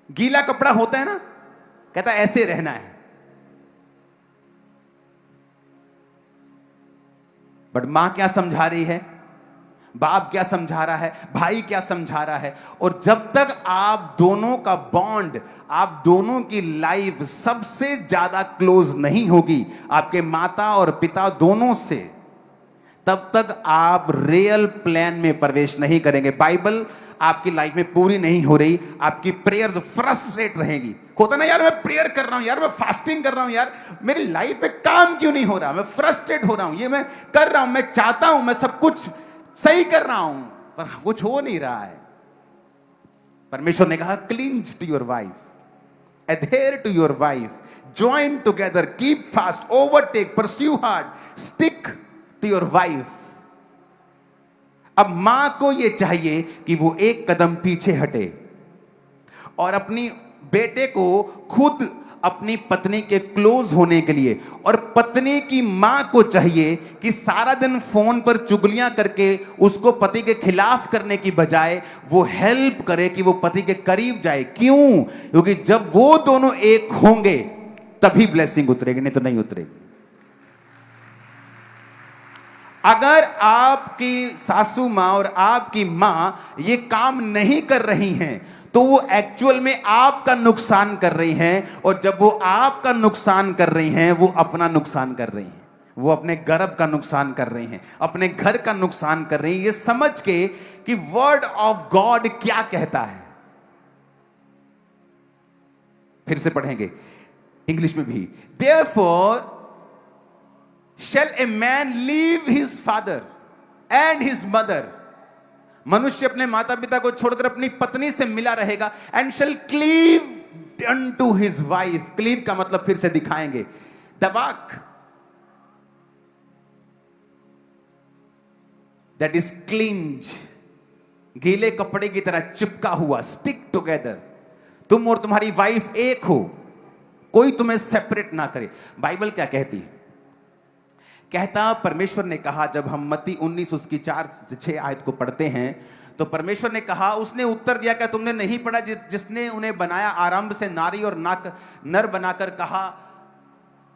गीला कपड़ा होता है ना, कहता है ऐसे रहना है। बट मां क्या समझा रही है, बाप क्या समझा रहा है, भाई क्या समझा रहा है, और जब तक आप दोनों का बॉन्ड, आप दोनों की लाइफ सबसे ज्यादा क्लोज नहीं होगी आपके माता और पिता दोनों से, तब तक आप रियल प्लान में प्रवेश नहीं करेंगे। बाइबल आपकी लाइफ में पूरी नहीं हो रही, आपकी प्रेयर्स फ्रस्ट्रेट रहेगी। होता ना यार, मैं प्रेयर कर रहा हूं यार, मैं फास्टिंग कर रहा हूं यार, मेरी लाइफ में काम क्यों नहीं हो रहा, मैं फ्रस्ट्रेट हो रहा हूं, ये मैं कर रहा हूं, मैं चाहता हूं, मैं सब कुछ सही कर रहा हूं, पर कुछ हो नहीं रहा है। परमेश्वर ने कहा cleanse to your wife, adhere to your wife, join together, keep fast, overtake, pursue hard, stick to your wife. अब मां को यह चाहिए कि वो एक कदम पीछे हटे और अपनी बेटे को खुद अपनी पत्नी के क्लोज होने के लिए, और पत्नी की मां को चाहिए कि सारा दिन फोन पर चुगलियां करके उसको पति के खिलाफ करने की बजाय वो हेल्प करे कि वो पति के करीब जाए। क्यों? क्योंकि जब वो दोनों एक होंगे तभी ब्लेसिंग उतरेगी, नहीं तो नहीं उतरेगी। अगर आपकी सासू मां और आपकी मां ये काम नहीं कर रही हैं तो वो एक्चुअल में आपका नुकसान कर रही हैं, और जब वो आपका नुकसान कर रही हैं वो अपना नुकसान कर रही हैं, वो अपने गर्भ का नुकसान कर रही हैं, अपने घर का नुकसान कर रही हैं, ये समझ के कि वर्ड ऑफ गॉड क्या कहता है। फिर से पढ़ेंगे इंग्लिश में भी। Therefore shall a man leave his father and his mother, मनुष्य अपने माता पिता को छोड़कर अपनी पत्नी से मिला रहेगा, and shall cleave unto his wife। Cleave का मतलब फिर से दिखाएंगे, दबाक, that is clinch, गीले कपड़े की तरह चिपका हुआ, stick together। तुम और तुम्हारी वाइफ एक हो, कोई तुम्हें सेपरेट ना करे। बाइबल क्या कहती है? कहता परमेश्वर ने कहा, जब हम मत्ती 19 उसकी 4 से 6 आयत को पढ़ते हैं तो परमेश्वर ने कहा, उसने उत्तर दिया, क्या तुमने नहीं पढ़ा जिसने उन्हें बनाया आरंभ से नारी और नर बनाकर कहा,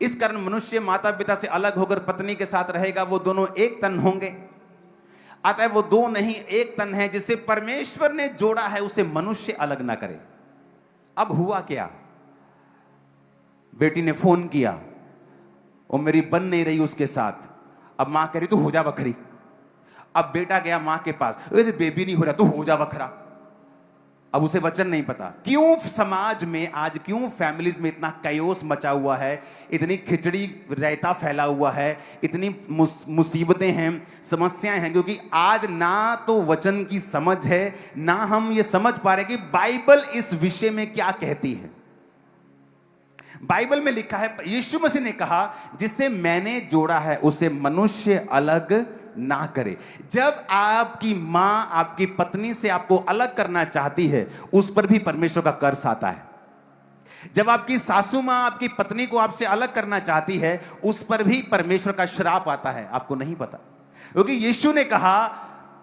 इस कारण मनुष्य माता पिता से अलग होकर पत्नी के साथ रहेगा, वो दोनों एक तन होंगे। अतः वो दो नहीं एक तन है, जिसे परमेश्वर ने जोड़ा है उसे मनुष्य अलग ना करे। अब हुआ क्या? बेटी ने फोन किया, वो मेरी बन नहीं रही उसके साथ, अब मां कह रही तू हो जा बखरी। अब बेटा गया मां के पास, बेबी नहीं हो रहा, तू हो जा बखरा। अब उसे वचन नहीं पता। क्यों समाज में आज, क्यों फैमिलीज में इतना कयोस मचा हुआ है, इतनी खिचड़ी रायता फैला हुआ है, इतनी मुसीबतें हैं, समस्याएं हैं? क्योंकि आज ना तो वचन की समझ है, ना हम ये समझ पा रहे कि बाइबल इस विषय में क्या कहती है। बाइबल में लिखा है, यीशु मसीह ने कहा, जिसे मैंने जोड़ा है उसे मनुष्य अलग ना करे। जब आपकी मां आपकी पत्नी से आपको अलग करना चाहती है, उस पर भी परमेश्वर का कर्स आता है। जब आपकी सासू मां आपकी पत्नी को आपसे अलग करना चाहती है, उस पर भी परमेश्वर का श्राप आता है। आपको नहीं पता, क्योंकि यीशु ने कहा,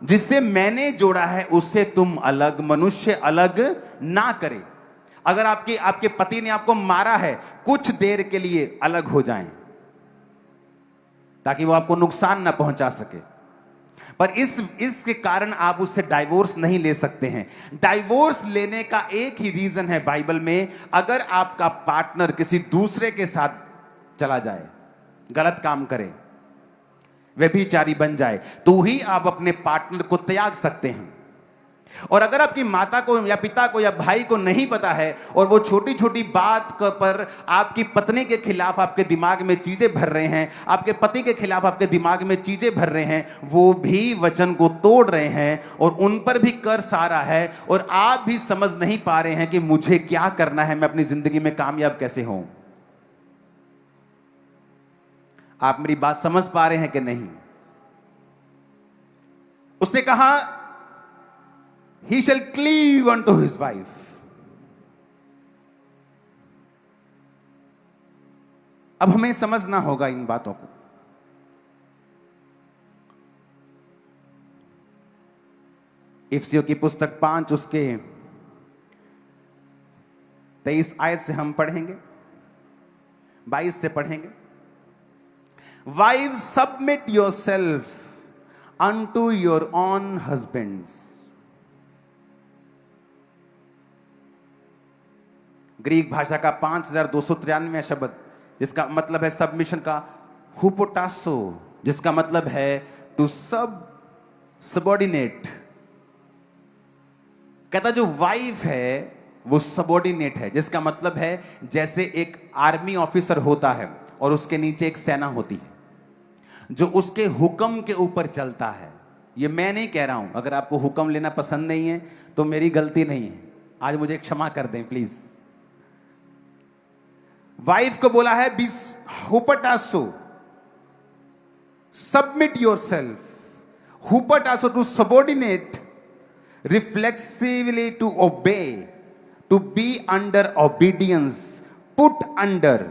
जिससे मैंने जोड़ा है उससे तुम अलग, मनुष्य अलग ना करे। अगर आपके पति ने आपको मारा है, कुछ देर के लिए अलग हो जाएं, ताकि वो आपको नुकसान ना पहुंचा सके। पर इसके कारण आप उससे डाइवोर्स नहीं ले सकते हैं। डाइवोर्स लेने का एक ही रीजन है बाइबल में, अगर आपका पार्टनर किसी दूसरे के साथ चला जाए, गलत काम करे, व्यभिचारी बन जाए, तो ही आप अपने पार्टनर को त्याग सकते हैं। और अगर आपकी माता को या पिता को या भाई को नहीं पता है और वो छोटी छोटी बात पर आपकी पत्नी के खिलाफ आपके दिमाग में चीजें भर रहे हैं, आपके पति के खिलाफ आपके दिमाग में चीजें भर रहे हैं, वो भी वचन को तोड़ रहे हैं और उन पर भी कर्स आ रहा है और आप भी समझ नहीं पा रहे हैं कि मुझे क्या करना है, मैं अपनी जिंदगी में कामयाब कैसे हूं। आप मेरी बात समझ पा रहे हैं कि नहीं? उसने कहा he shall cleave unto his wife. अब हमें समझना होगा इन बातों को। इफिसियों की पुस्तक 5 उसके 23 आयत से हम पढ़ेंगे, 22 से पढ़ेंगे। Wives, submit yourself unto your own husbands. Greek भाषा का 5293 शब्द, जिसका मतलब है सबमिशन का हुपोटासो, जिसका मतलब है टू सबऑर्डिनेट। कहता जो वाइफ है वो सबऑर्डिनेट है, जिसका मतलब है जैसे एक आर्मी ऑफिसर होता है और उसके नीचे एक सेना होती है जो उसके हुक्म के ऊपर चलता है। ये मैं नहीं कह रहा हूं, अगर आपको हुक्म लेना पसंद नहीं है तो मेरी गलती नहीं है, आज मुझे क्षमा कर दें प्लीज। वाइफ को बोला है बी हुपोटासो, सबमिट योरसेल्फ, हुपोटासो to subordinate, reflexively to obey, to be under obedience, put under.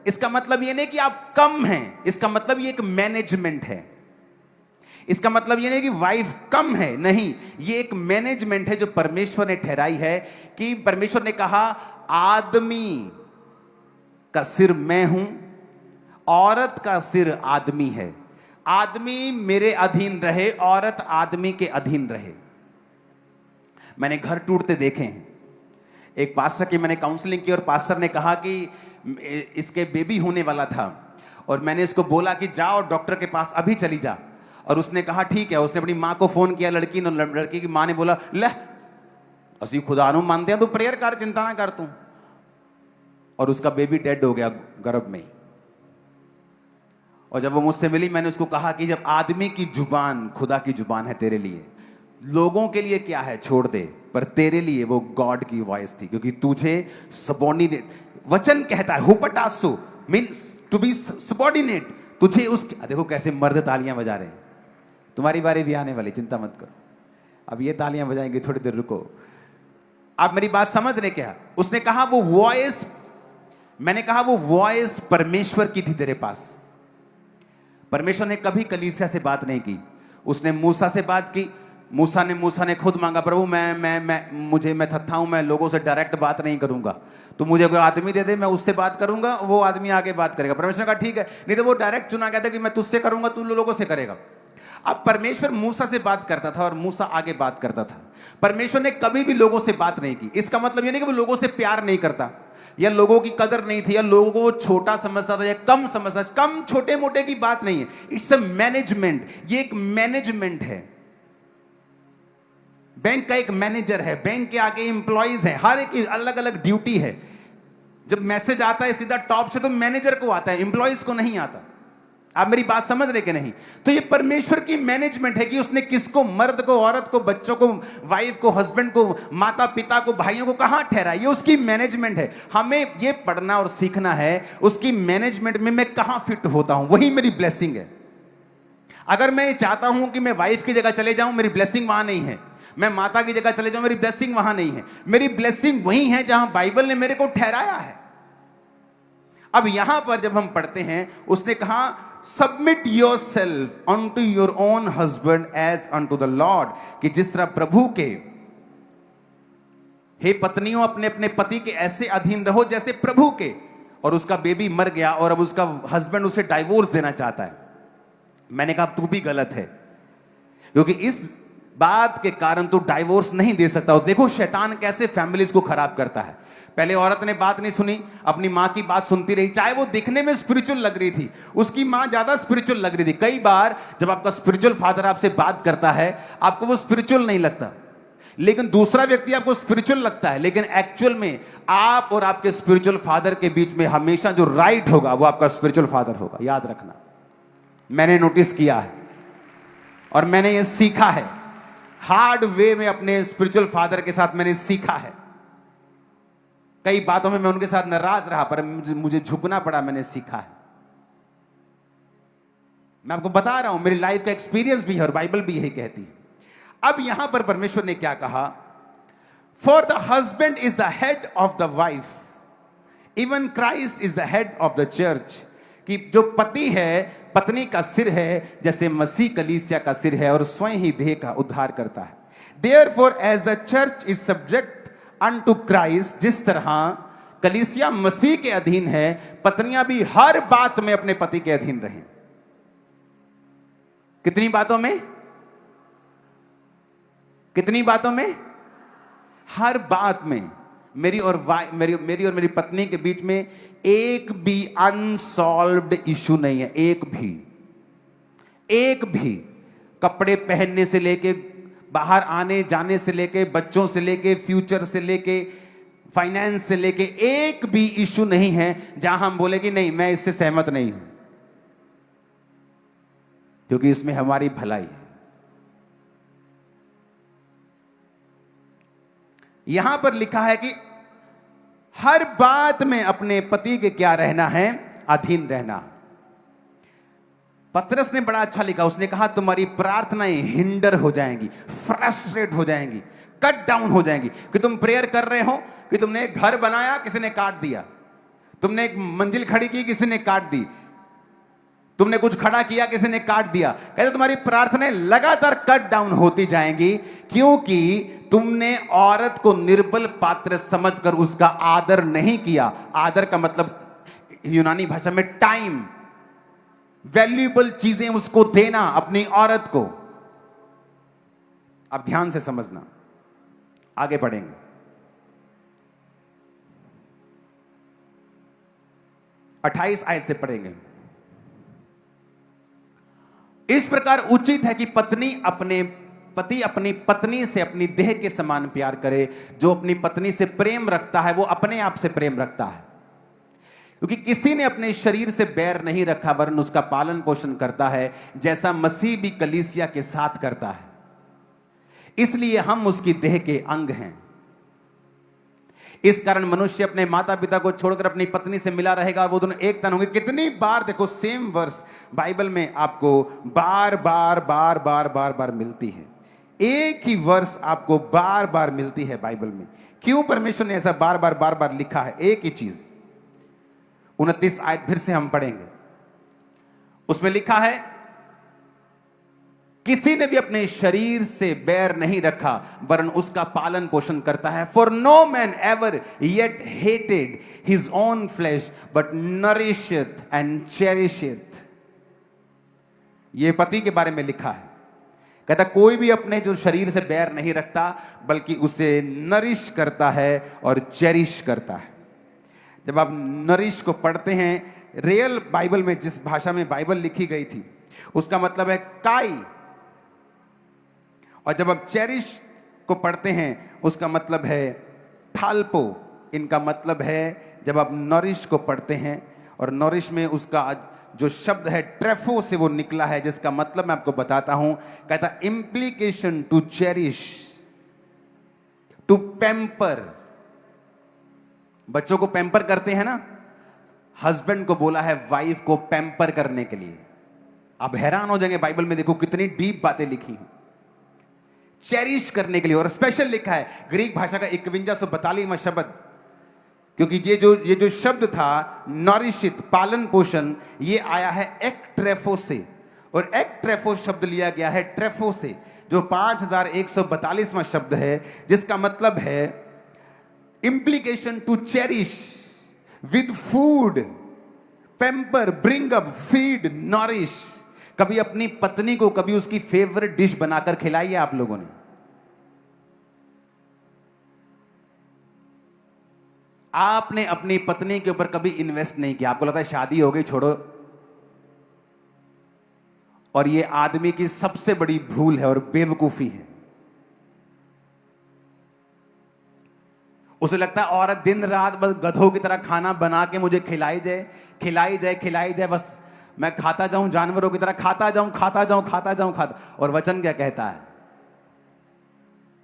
इसका मतलब ये नहीं कि आप कम हैं, इसका मतलब ये एक मैनेजमेंट है। इसका मतलब ये नहीं कि वाइफ कम है, नहीं, ये एक मैनेजमेंट है जो परमेश्वर ने ठहराई है। कि परमेश्वर ने कहा आदमी का सिर मैं हूं, औरत का सिर आदमी है। आदमी मेरे अधीन रहे, औरत आदमी के अधीन रहे। मैंने घर टूटते देखे हैं। एक पास्टर की मैंने काउंसलिंग की और पास्टर ने कहा कि इसके बेबी होने वाला था और मैंने इसको बोला कि जाओ डॉक्टर के पास अभी चली जा, और उसने कहा ठीक है। उसने अपनी मां को फोन किया, लड़की ने, लड़की की मां ने बोला ले असी खुदा नु मानते हैं, तू प्रेयर कर, चिंता ना कर तू। और उसका बेबी डेड हो गया गर्भ में ही। और जब वो मुझसे मिली मैंने उसको कहा कि जब आदमी की जुबान खुदा की जुबान है तेरे लिए, लोगों के लिए क्या है छोड़ दे, पर तेरे लिए वो गॉड की वॉइस थी, क्योंकि तुझे सबऑर्डिनेट वचन कहता है। हुपोटासो मींस टू बी सबऑर्डिनेट, तुझे उसके। देखो कैसे मर्द तालियां बजा रहे हैं, तुम्हारी बारी भी आने वाली, चिंता मत करो। अब ये तालियां बजाएंगे, थोड़ी देर रुको। आप मेरी बात समझ रहे क्या? उसने कहा वो वॉइस, मैंने कहा वो वॉइस परमेश्वर की थी तेरे पास। परमेश्वर ने कभी कलीसिया से बात नहीं की, उसने मूसा से बात की। मूसा ने खुद मांगा, प्रभु मैं थत्था हूं, मैं लोगों से डायरेक्ट बात नहीं करूंगा, तो मुझे कोई आदमी दे दे, मैं उससे बात करूंगा, वो आदमी आगे बात करेगा। परमेश्वर का ठीक है, नहीं तो वो डायरेक्ट चुना गया था कि मैं तुझसे करूंगा, तू लोगों से करेगा। अब परमेश्वर मूसा से बात करता था और मूसा आगे बात करता था। परमेश्वर ने कभी भी लोगों से बात नहीं की। इसका मतलब ये नहीं कि वो लोगों से प्यार नहीं करता या लोगों की कदर नहीं थी या लोगों को छोटा समझता था या कम समझता। कम छोटे मोटे की बात नहीं है, इट्स अ मैनेजमेंट। ये एक मैनेजमेंट है। बैंक का एक मैनेजर है, बैंक के आगे एम्प्लॉइज हैं, हर एक की अलग अलग ड्यूटी है। जब मैसेज आता है सीधा टॉप से तो मैनेजर को आता है, एम्प्लॉइज को नहीं आता। आप मेरी बात समझ रहे कि नहीं? तो ये परमेश्वर की मैनेजमेंट है कि उसने किसको, मर्द को, औरत को, बच्चों को, वाइफ को, हस्बैंड को, माता पिता को, भाइयों को कहां ठहरा। ये उसकी मैनेजमेंट है। हमें ये पढ़ना और सीखना है उसकी मैनेजमेंट में मैं कहां फिट होता हूं, वही मेरी ब्लेसिंग है। अगर मैं चाहता हूं कि मैं वाइफ की जगह चले जाऊं, मेरी ब्लेसिंग वहां नहीं है। मैं माता की जगह चले जाऊं, मेरी ब्लेसिंग वहां नहीं है। मेरी ब्लेसिंग वही है जहां बाइबल ने मेरे को ठहराया है। अब यहां पर जब हम पढ़ते हैं, उसने कहा submit yourself unto your own husband as unto the Lord, कि जिस तरह प्रभु के, हे पत्नियों अपने अपने पति के ऐसे अधीन रहो जैसे प्रभु के। और उसका बेबी मर गया और अब उसका हस्बैंड उसे डाइवोर्स देना चाहता है। मैंने कहा तू भी गलत है, क्योंकि इस बात के कारण तू डाइवोर्स नहीं दे सकता। और देखो शैतान कैसे फैमिलीज को खराब करता है। पहले औरत ने बात नहीं सुनी, अपनी मां की बात सुनती रही, चाहे वो दिखने में स्पिरिचुअल लग रही थी, उसकी मां ज्यादा स्पिरिचुअल लग रही थी। कई बार जब आपका स्पिरिचुअल फादर आपसे बात करता है, आपको वो स्पिरिचुअल नहीं लगता, लेकिन दूसरा व्यक्ति आपको स्पिरिचुअल लगता है, लेकिन एक्चुअल में आप और आपके स्पिरिचुअल फादर के बीच में हमेशा जो राइट होगा वो आपका स्पिरिचुअल फादर होगा। याद रखना, मैंने नोटिस किया है और मैंने ये सीखा है, हार्ड वे में अपने स्पिरिचुअल फादर के साथ मैंने सीखा है। कई बातों में मैं उनके साथ नाराज रहा, पर मुझे झुकना पड़ा, मैंने सीखा है। मैं आपको बता रहा हूं, मेरी लाइफ का एक्सपीरियंस भी है और बाइबल भी यही कहती है। अब यहां पर परमेश्वर ने क्या कहा, for the husband is the head of the wife, even Christ is the head of the church. कि जो पति है पत्नी का सिर है, जैसे मसीह कलीसिया का सिर है और स्वयं ही देह का उद्धार करता है। Therefore as the church is subject unto Christ, जिस तरह कलीसिया मसीह के अधीन है, पत्नियां भी हर बात में अपने पति के अधीन रहें। कितनी बातों में? कितनी बातों में? हर बात में। मेरी और मेरी पत्नी के बीच में एक भी अनसॉल्व्ड इशू नहीं है, एक भी। कपड़े पहनने से लेके, बाहर आने जाने से लेके, बच्चों से लेके, फ्यूचर से लेके, फाइनेंस से लेके, एक भी इशू नहीं है जहां हम बोले कि नहीं मैं इससे सहमत नहीं हूं, क्योंकि इसमें हमारी भलाई है। यहां पर लिखा है कि हर बात में अपने पति के क्या रहना है? अधीन रहना। पतरस ने बड़ा अच्छा लिखा, उसने कहा तुम्हारी प्रार्थनाएं हिंडर हो जाएंगी, फ्रस्ट्रेट हो जाएंगी, कट डाउन हो जाएंगी। कि तुम प्रेयर कर रहे हो कि तुमने एक घर बनाया, किसी ने काट दिया, तुमने एक मंजिल खड़ी की, किसी ने काट दी, तुमने कुछ खड़ा किया, किसी ने काट दिया। कहते तुम्हारी प्रार्थनाएं लगातार कट डाउन होती जाएंगी, क्योंकि तुमने औरत को निर्बल पात्र समझकर उसका आदर नहीं किया। आदर का मतलब यूनानी भाषा में टाइम, वैल्यूएबल चीजें उसको देना अपनी औरत को। अब ध्यान से समझना, आगे बढ़ेंगे। 28 आयत से पढ़ेंगे। इस प्रकार उचित है कि पति अपनी पत्नी से अपनी देह के समान प्यार करे। जो अपनी पत्नी से प्रेम रखता है वो अपने आप से प्रेम रखता है, क्योंकि किसी ने अपने शरीर से बैर नहीं रखा, वरन उसका पालन पोषण करता है, जैसा मसीह भी कलीसिया के साथ करता है। इसलिए हम उसकी देह के अंग हैं। इस कारण मनुष्य अपने माता पिता को छोड़कर अपनी पत्नी से मिला रहेगा, वो दोनों एक तन होंगे। कितनी बार देखो सेम वर्स बाइबल में आपको बार बार मिलती है। एक ही वर्स आपको बार बार मिलती है बाइबल में। क्यों परमेश्वर ने ऐसा बार बार लिखा है? एक ही चीज। 29 आयत फिर से हम पढ़ेंगे, उसमें लिखा है किसी ने भी अपने शरीर से बैर नहीं रखा, वरन उसका पालन पोषण करता है। For no man ever yet hated his own flesh, but nourisheth and cherisheth. यह पति के बारे में लिखा है। कहता कोई भी अपने जो शरीर से बैर नहीं रखता, बल्कि उसे नरिश करता है और चेरिश करता है। जब आप नरिश को पढ़ते हैं, रियल बाइबल में जिस भाषा में बाइबल लिखी गई थी, उसका मतलब है काई। और जब आप चेरिश को पढ़ते हैं, उसका मतलब है थाल्पो। इनका मतलब है, जब आप नरिश को पढ़ते हैं, और नरिश में उसका जो शब्द है ट्रेफो से वो निकला है, जिसका मतलब मैं आपको बताता हूं। कहता implication to cherish, to pamper. बच्चों को पैम्पर करते हैं ना, हस्बैंड को बोला है वाइफ को पैम्पर करने के लिए। आप हैरान हो जाएंगे, बाइबल में देखो कितनी डीप बातें लिखी हैं। चेरिश करने के लिए, और स्पेशल लिखा है ग्रीक भाषा का 5142वां शब्द, क्योंकि ये जो शब्द था नॉरिशित, पालन पोषण, ये आया है एक ट्रेफो से। और एक ट्रेफो शब्द लिया गया है ट्रेफो से, जो 5142वां शब्द है, जिसका मतलब है implication to cherish with food, pamper, bring up, feed, nourish, कभी अपनी पत्नी को कभी उसकी फेवरेट डिश बनाकर खिलाई है आप लोगों ने? आपने अपनी पत्नी के ऊपर कभी इन्वेस्ट नहीं किया। आपको लगता है शादी हो गई, छोड़ो। और ये आदमी की सबसे बड़ी भूल है और बेवकूफी है। उसे लगता है औरत दिन रात बस गधों की तरह खाना बना के मुझे खिलाई जाए, खिलाई जाए, खिलाई जाए, बस मैं खाता जाऊं, जानवरों की तरह खाता जाऊं, खाता जाऊं, खाता जाऊं, खाता। और वचन क्या कहता है?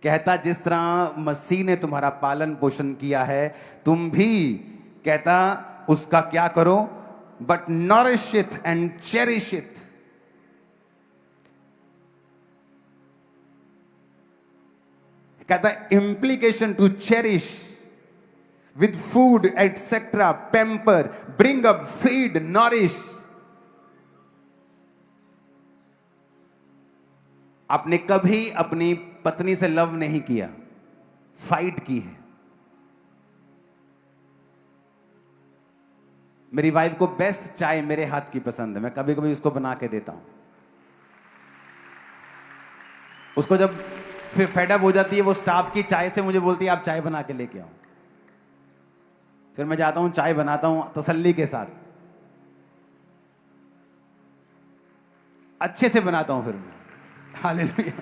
कहता जिस तरह मसीह ने तुम्हारा पालन पोषण किया है, तुम भी, कहता उसका क्या करो? But nourish it and cherish it. कहता implication to cherish with food etcetera, pamper, bring up, feed, nourish. आपने कभी अपनी पत्नी से लव नहीं किया, फाइट की है। मेरी वाइफ को बेस्ट चाय मेरे हाथ की पसंद है, मैं कभी कभी उसको बना के देता हूं। उसको जब फिर फेडअप हो जाती है वो स्टाफ की चाय से, मुझे बोलती है आप चाय बना के लेके आओ। फिर मैं जाता हूं, चाय बनाता हूं तसल्ली के साथ, अच्छे से बनाता हूं फिर मैं। हालेलुया।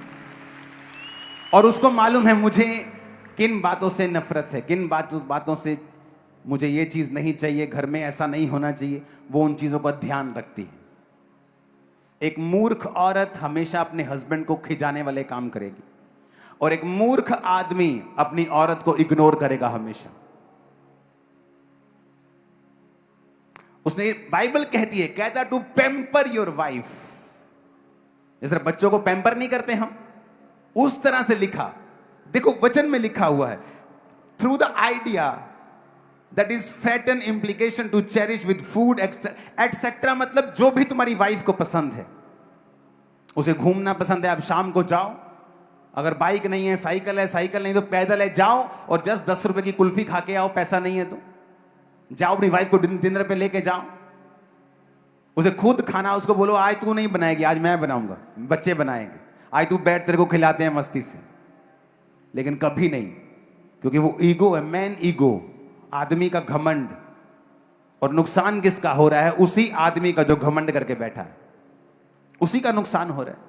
और उसको मालूम है मुझे किन बातों से नफरत है, किन बातों से मुझे ये चीज नहीं चाहिए, घर में ऐसा नहीं होना चाहिए। वो उन चीजों का ध्यान रखती है। एक मूर्ख औरत हमेशा अपने हस्बैंड को खिजाने वाले काम करेगी, और एक मूर्ख आदमी अपनी औरत को इग्नोर करेगा हमेशा। उसने, बाइबल कहती है, कहता टू पेम्पर योर वाइफ। जिस तरह बच्चों को पैम्पर नहीं करते हम, उस तरह से लिखा। देखो वचन में लिखा हुआ है, through the idea that is fatten implication to cherish with food etcetera. मतलब जो भी तुम्हारी वाइफ को पसंद है, उसे घूमना पसंद है, आप शाम को जाओ, अगर बाइक नहीं है, साइकिल है, साइकिल नहीं तो पैदल है, जाओ और 10 रुपए की कुल्फी खा के आओ। पैसा नहीं है तो जाओ, अपनी वाइफ को डिनर पे लेके जाओ, उसे खुद खाना, उसको बोलो आज तू नहीं बनाएगी, आज मैं बनाऊंगा, बच्चे बनाएंगे, आज तू बैठ, तेरे को खिलाते हैं मस्ती से। लेकिन कभी नहीं, क्योंकि वो ईगो है, मैन ईगो, आदमी का घमंड। और नुकसान किसका हो रहा है? उसी आदमी का जो घमंड करके बैठा है, उसी का नुकसान हो रहा है।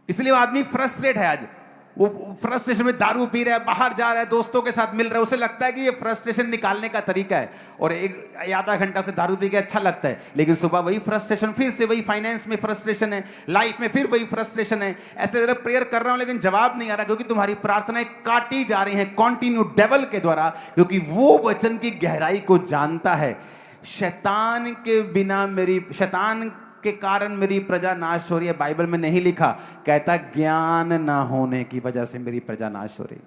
इसलिए वो आदमी फ्रस्ट्रेट है। आज वो फ्रस्ट्रेशन में दारू पी रहा है, बाहर जा रहा है, दोस्तों के साथ मिल रहा है, उसे लगता है कि ये फ्रस्ट्रेशन निकालने का तरीका है, और एक आधा घंटा से दारू पी के अच्छा लगता है। लेकिन सुबह वही फ्रस्ट्रेशन, फिर से वही फाइनेंस में फ्रस्ट्रेशन है, लाइफ में फिर वही फ्रस्ट्रेशन है। ऐसे जरा प्रेयर कर रहा हूं लेकिन जवाब नहीं आ रहा, क्योंकि तुम्हारी प्रार्थनाएं काटी जा रही हैं कॉन्टिन्यू डेवल के द्वारा, क्योंकि वो वचन की गहराई को जानता है। शैतान के बिना शैतान के कारण मेरी प्रजा नाश हो रही है, बाइबल में नहीं लिखा। कहता ज्ञान ना होने की वजह से मेरी प्रजा नाश हो रही।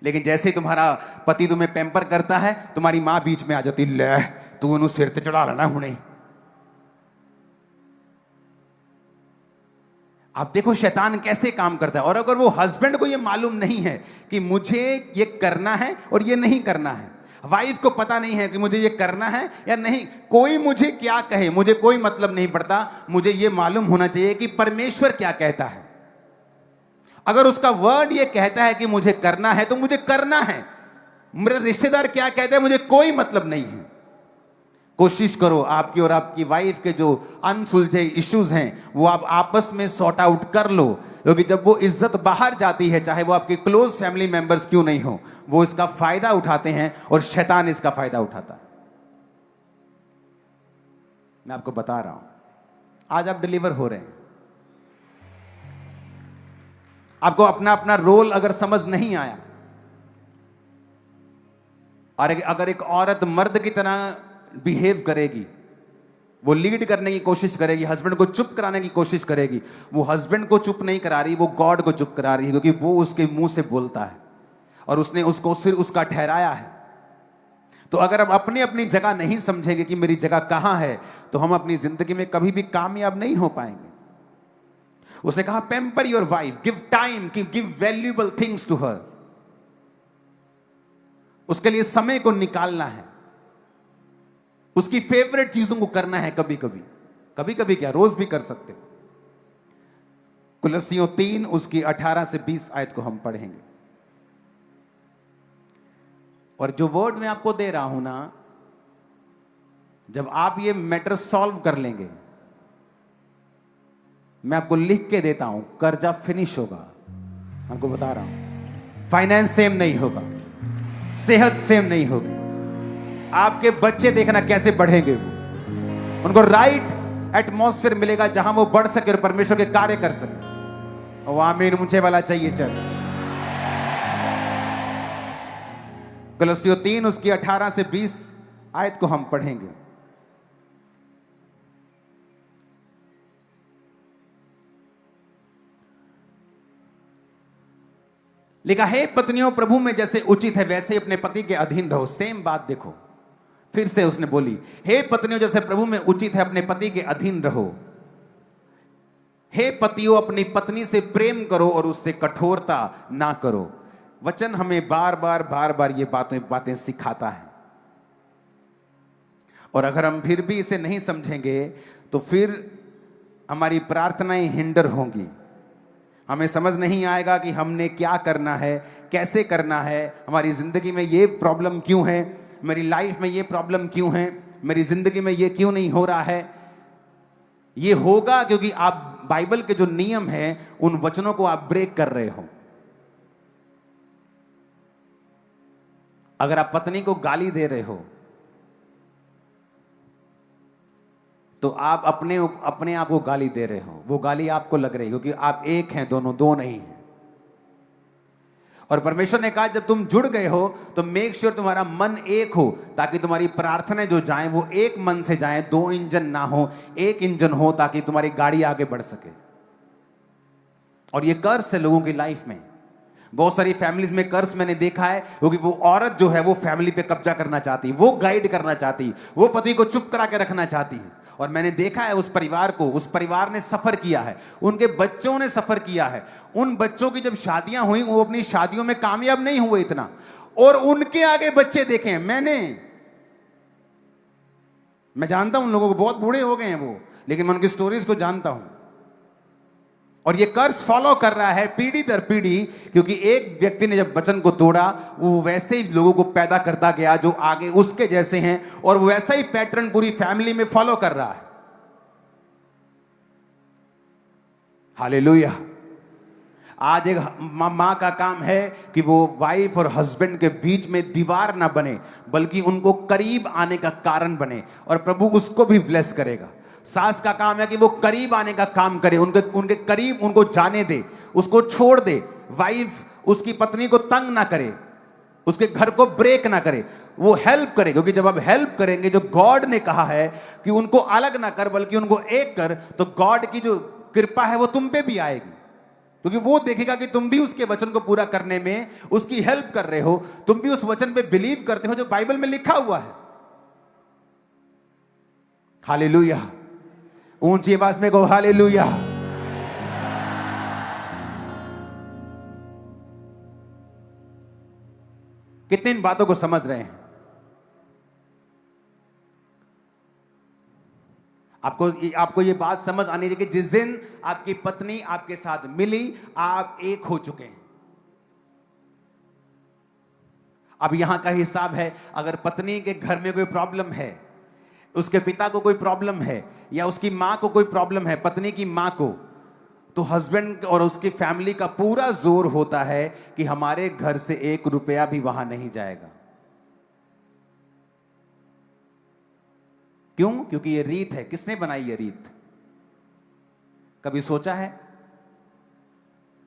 लेकिन जैसे ही तुम्हारा पति तुम्हें पैम्पर करता है, तुम्हारी मां बीच में आ जाती, ले तू उन्हें सिर ते चढ़ा लेना हुणे। आप देखो शैतान कैसे काम करता है। और अगर वो हस्बैंड को ये मालूम नहीं है कि मुझे ये करना है और ये नहीं करना है, वाइफ को पता नहीं है कि मुझे ये करना है या नहीं, कोई मुझे क्या कहे मुझे कोई मतलब नहीं पड़ता, मुझे ये मालूम होना चाहिए कि परमेश्वर क्या कहता है। अगर उसका वर्ड ये कहता है कि मुझे करना है तो मुझे करना है। मेरा रिश्तेदार क्या कहता है मुझे कोई मतलब नहीं है। कोशिश करो आपकी और आपकी वाइफ के जो अनसुलझे इश्यूज हैं वो आप आपस में सॉर्ट आउट कर लो, क्योंकि जब वो इज्जत बाहर जाती है, चाहे वो आपके क्लोज फैमिली मेंबर्स क्यों नहीं हो, वो इसका फायदा उठाते हैं और शैतान इसका फायदा उठाता है। मैं आपको बता रहा हूं, आज आप डिलीवर हो रहे हैं। आपको अपना अपना रोल अगर समझ नहीं आया, और अगर एक औरत मर्द की तरह बिहेव करेगी, वो लीड करने की कोशिश करेगी, हस्बैंड को चुप कराने की कोशिश करेगी, वो हस्बैंड को चुप नहीं करा रही, वो गॉड को चुप करा रही है, क्योंकि वो उसके मुंह से बोलता है और उसने उसको सिर उसका ठहराया है। तो अगर हम अपनी अपनी जगह नहीं समझेंगे कि मेरी जगह कहां है, तो हम अपनी जिंदगी में कभी भी कामयाब नहीं हो पाएंगे। उसने कहा pamper your wife, give time, give valuable things to her. उसके लिए समय को निकालना है। उसकी फेवरेट चीजों को करना है। कभी कभी, कभी कभी क्या, रोज भी कर सकते हो। कुलस्सियों 3 उसकी 18 से 20 आयत को हम पढ़ेंगे। और जो वर्ड मैं आपको दे रहा हूं ना, जब आप ये मैटर सॉल्व कर लेंगे, मैं आपको लिख के देता हूं, कर्जा फिनिश होगा। आपको बता रहा हूं, फाइनेंस सेम नहीं होगा, सेहत सेम नहीं होगी। आपके बच्चे देखना कैसे बढ़ेंगे, वो उनको राइट एटमॉस्फेयर मिलेगा जहां वो बढ़ सके और परमेश्वर के कार्य कर सके। और आमीन ऊंचे वाला चाहिए चर्च। कुलस्सियों 3 उसकी 18 से 20 आयत को हम पढ़ेंगे। लिखा है, पत्नियों प्रभु में जैसे उचित है वैसे ही अपने पति के अधीन रहो। सेम बात देखो, फिर से उसने बोली, हे पत्नियों जैसे प्रभु में उचित है अपने पति के अधीन रहो। हे पतियों अपनी पत्नी से प्रेम करो और उससे कठोरता ना करो। वचन हमें बार बार ये बातें सिखाता है। और अगर हम फिर भी इसे नहीं समझेंगे तो फिर हमारी प्रार्थनाएं हिंडर होंगी। हमें समझ नहीं आएगा कि हमने क्या करना है, कैसे करना है, हमारी जिंदगी में ये प्रॉब्लम क्यों है, मेरी लाइफ में ये प्रॉब्लम क्यों है, मेरी जिंदगी में ये क्यों नहीं हो रहा है। ये होगा क्योंकि आप बाइबल के जो नियम हैं उन वचनों को आप ब्रेक कर रहे हो। अगर आप पत्नी को गाली दे रहे हो तो आप अपने आप को गाली दे रहे हो। वो गाली आपको लग रही है क्योंकि आप एक हैं, दोनों दो नहीं हैं। और परमेश्वर ने कहा जब तुम जुड़ गए हो तो मेक श्योर तुम्हारा मन एक हो, ताकि तुम्हारी प्रार्थनाएं जो जाएं वो एक मन से जाएं, 2 इंजन ना हो, एक इंजन हो, ताकि तुम्हारी गाड़ी आगे बढ़ सके। और ये कर्स है लोगों की लाइफ में। बहुत सारी फैमिलीज में कर्स मैंने देखा है क्योंकि वो औरत जो है वो फैमिली पे कब्जा करना चाहती, वो गाइड करना चाहती, वो पति को चुप करा के रखना चाहती है। और मैंने देखा है उस परिवार को, उस परिवार ने सफर किया है, उनके बच्चों ने सफर किया है। उन बच्चों की जब शादियां हुई वो अपनी शादियों में कामयाब नहीं हुए इतना, और उनके आगे बच्चे देखे हैं मैं जानता हूं उन लोगों को, बहुत बूढ़े हो गए हैं वो, लेकिन मैं उनकी स्टोरीज को जानता हूं। और ये कर्ज फॉलो कर रहा है पीढ़ी दर पीढ़ी, क्योंकि एक व्यक्ति ने जब वचन को तोड़ा वो वैसे ही लोगों को पैदा करता गया जो आगे उसके जैसे हैं, और वो वैसा ही पैटर्न पूरी फैमिली में फॉलो कर रहा है। हालेलुया। आज एक मां का काम है कि वो वाइफ और हस्बैंड के बीच में दीवार ना बने, बल्कि उनको करीब आने का कारण बने, और प्रभु उसको भी ब्लेस करेगा। सास का काम है कि वो करीब आने का काम करे, उनके करीब उनको जाने दे, उसको छोड़ दे। वाइफ उसकी पत्नी को तंग ना करे, उसके घर को ब्रेक ना करे, वो हेल्प करे। क्योंकि जब आप हेल्प करेंगे, जो गॉड ने कहा है कि उनको अलग ना कर बल्कि उनको एक कर, तो गॉड की जो कृपा है वो तुम पे भी आएगी। क्योंकि वो देखेगा कि तुम भी उसके वचन को पूरा करने में उसकी हेल्प कर रहे हो, तुम भी उस वचन पे बिलीव करते हो जो बाइबल में लिखा हुआ है। हालेलुया। ऊंची आवाज में कहो हालेलुया। कितने इन बातों को समझ रहे हैं? आपको ये बात समझ आनी चाहिए कि जिस दिन आपकी पत्नी आपके साथ मिली, आप एक हो चुके हैं। अब यहां का हिसाब है, अगर पत्नी के घर में कोई प्रॉब्लम है, उसके पिता को कोई प्रॉब्लम है, या उसकी मां को कोई प्रॉब्लम है, पत्नी की मां को, तो हस्बैंड और उसकी फैमिली का पूरा जोर होता है कि हमारे घर से 1 रुपया भी वहां नहीं जाएगा। क्यों? क्योंकि ये रीत है। किसने बनाई ये रीत? कभी सोचा है?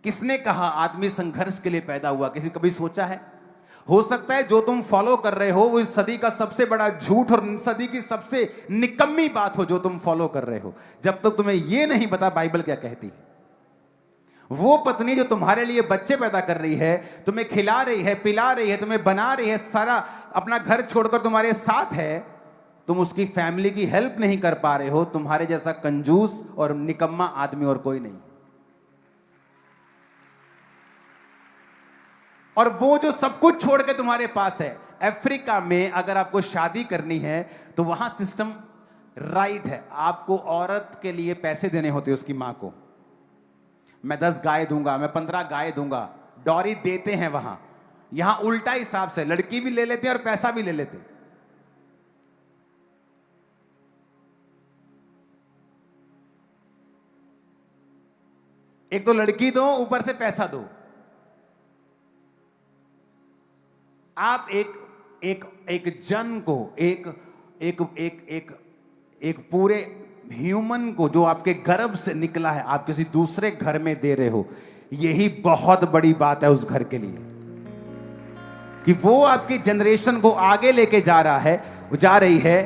किसने कहा आदमी संघर्ष के लिए पैदा हुआ? किसी कभी सोचा है? हो सकता है जो तुम फॉलो कर रहे हो वो इस सदी का सबसे बड़ा झूठ और सदी की सबसे निकम्मी बात हो जो तुम फॉलो कर रहे हो, जब तक तुम्हें यह नहीं पता बाइबल क्या कहती है। वो पत्नी जो तुम्हारे लिए बच्चे पैदा कर रही है, तुम्हें खिला रही है, पिला रही है, तुम्हें बना रही है, सारा अपना घर छोड़कर तुम्हारे साथ है, तुम उसकी फैमिली की हेल्प नहीं कर पा रहे हो। तुम्हारे जैसा कंजूस और निकम्मा आदमी और कोई नहीं। और वो जो सब कुछ छोड़ के तुम्हारे पास है। अफ्रीका में अगर आपको शादी करनी है तो वहां सिस्टम राइट है, आपको औरत के लिए पैसे देने होते उसकी मां को। मैं 10 गाय दूंगा, मैं 15 गाय दूंगा, डॉरी देते हैं वहां। यहां उल्टा हिसाब से लड़की भी ले लेते हैं और पैसा भी ले लेते हैं। एक तो लड़की दो, ऊपर से पैसा दो। आप एक जन को, एक पूरे ह्यूमन को जो आपके गर्भ से निकला है, आप किसी दूसरे घर में दे रहे हो। यही बहुत बड़ी बात है उस घर के लिए कि वो आपकी जनरेशन को आगे लेके जा रहा है, जा रही है।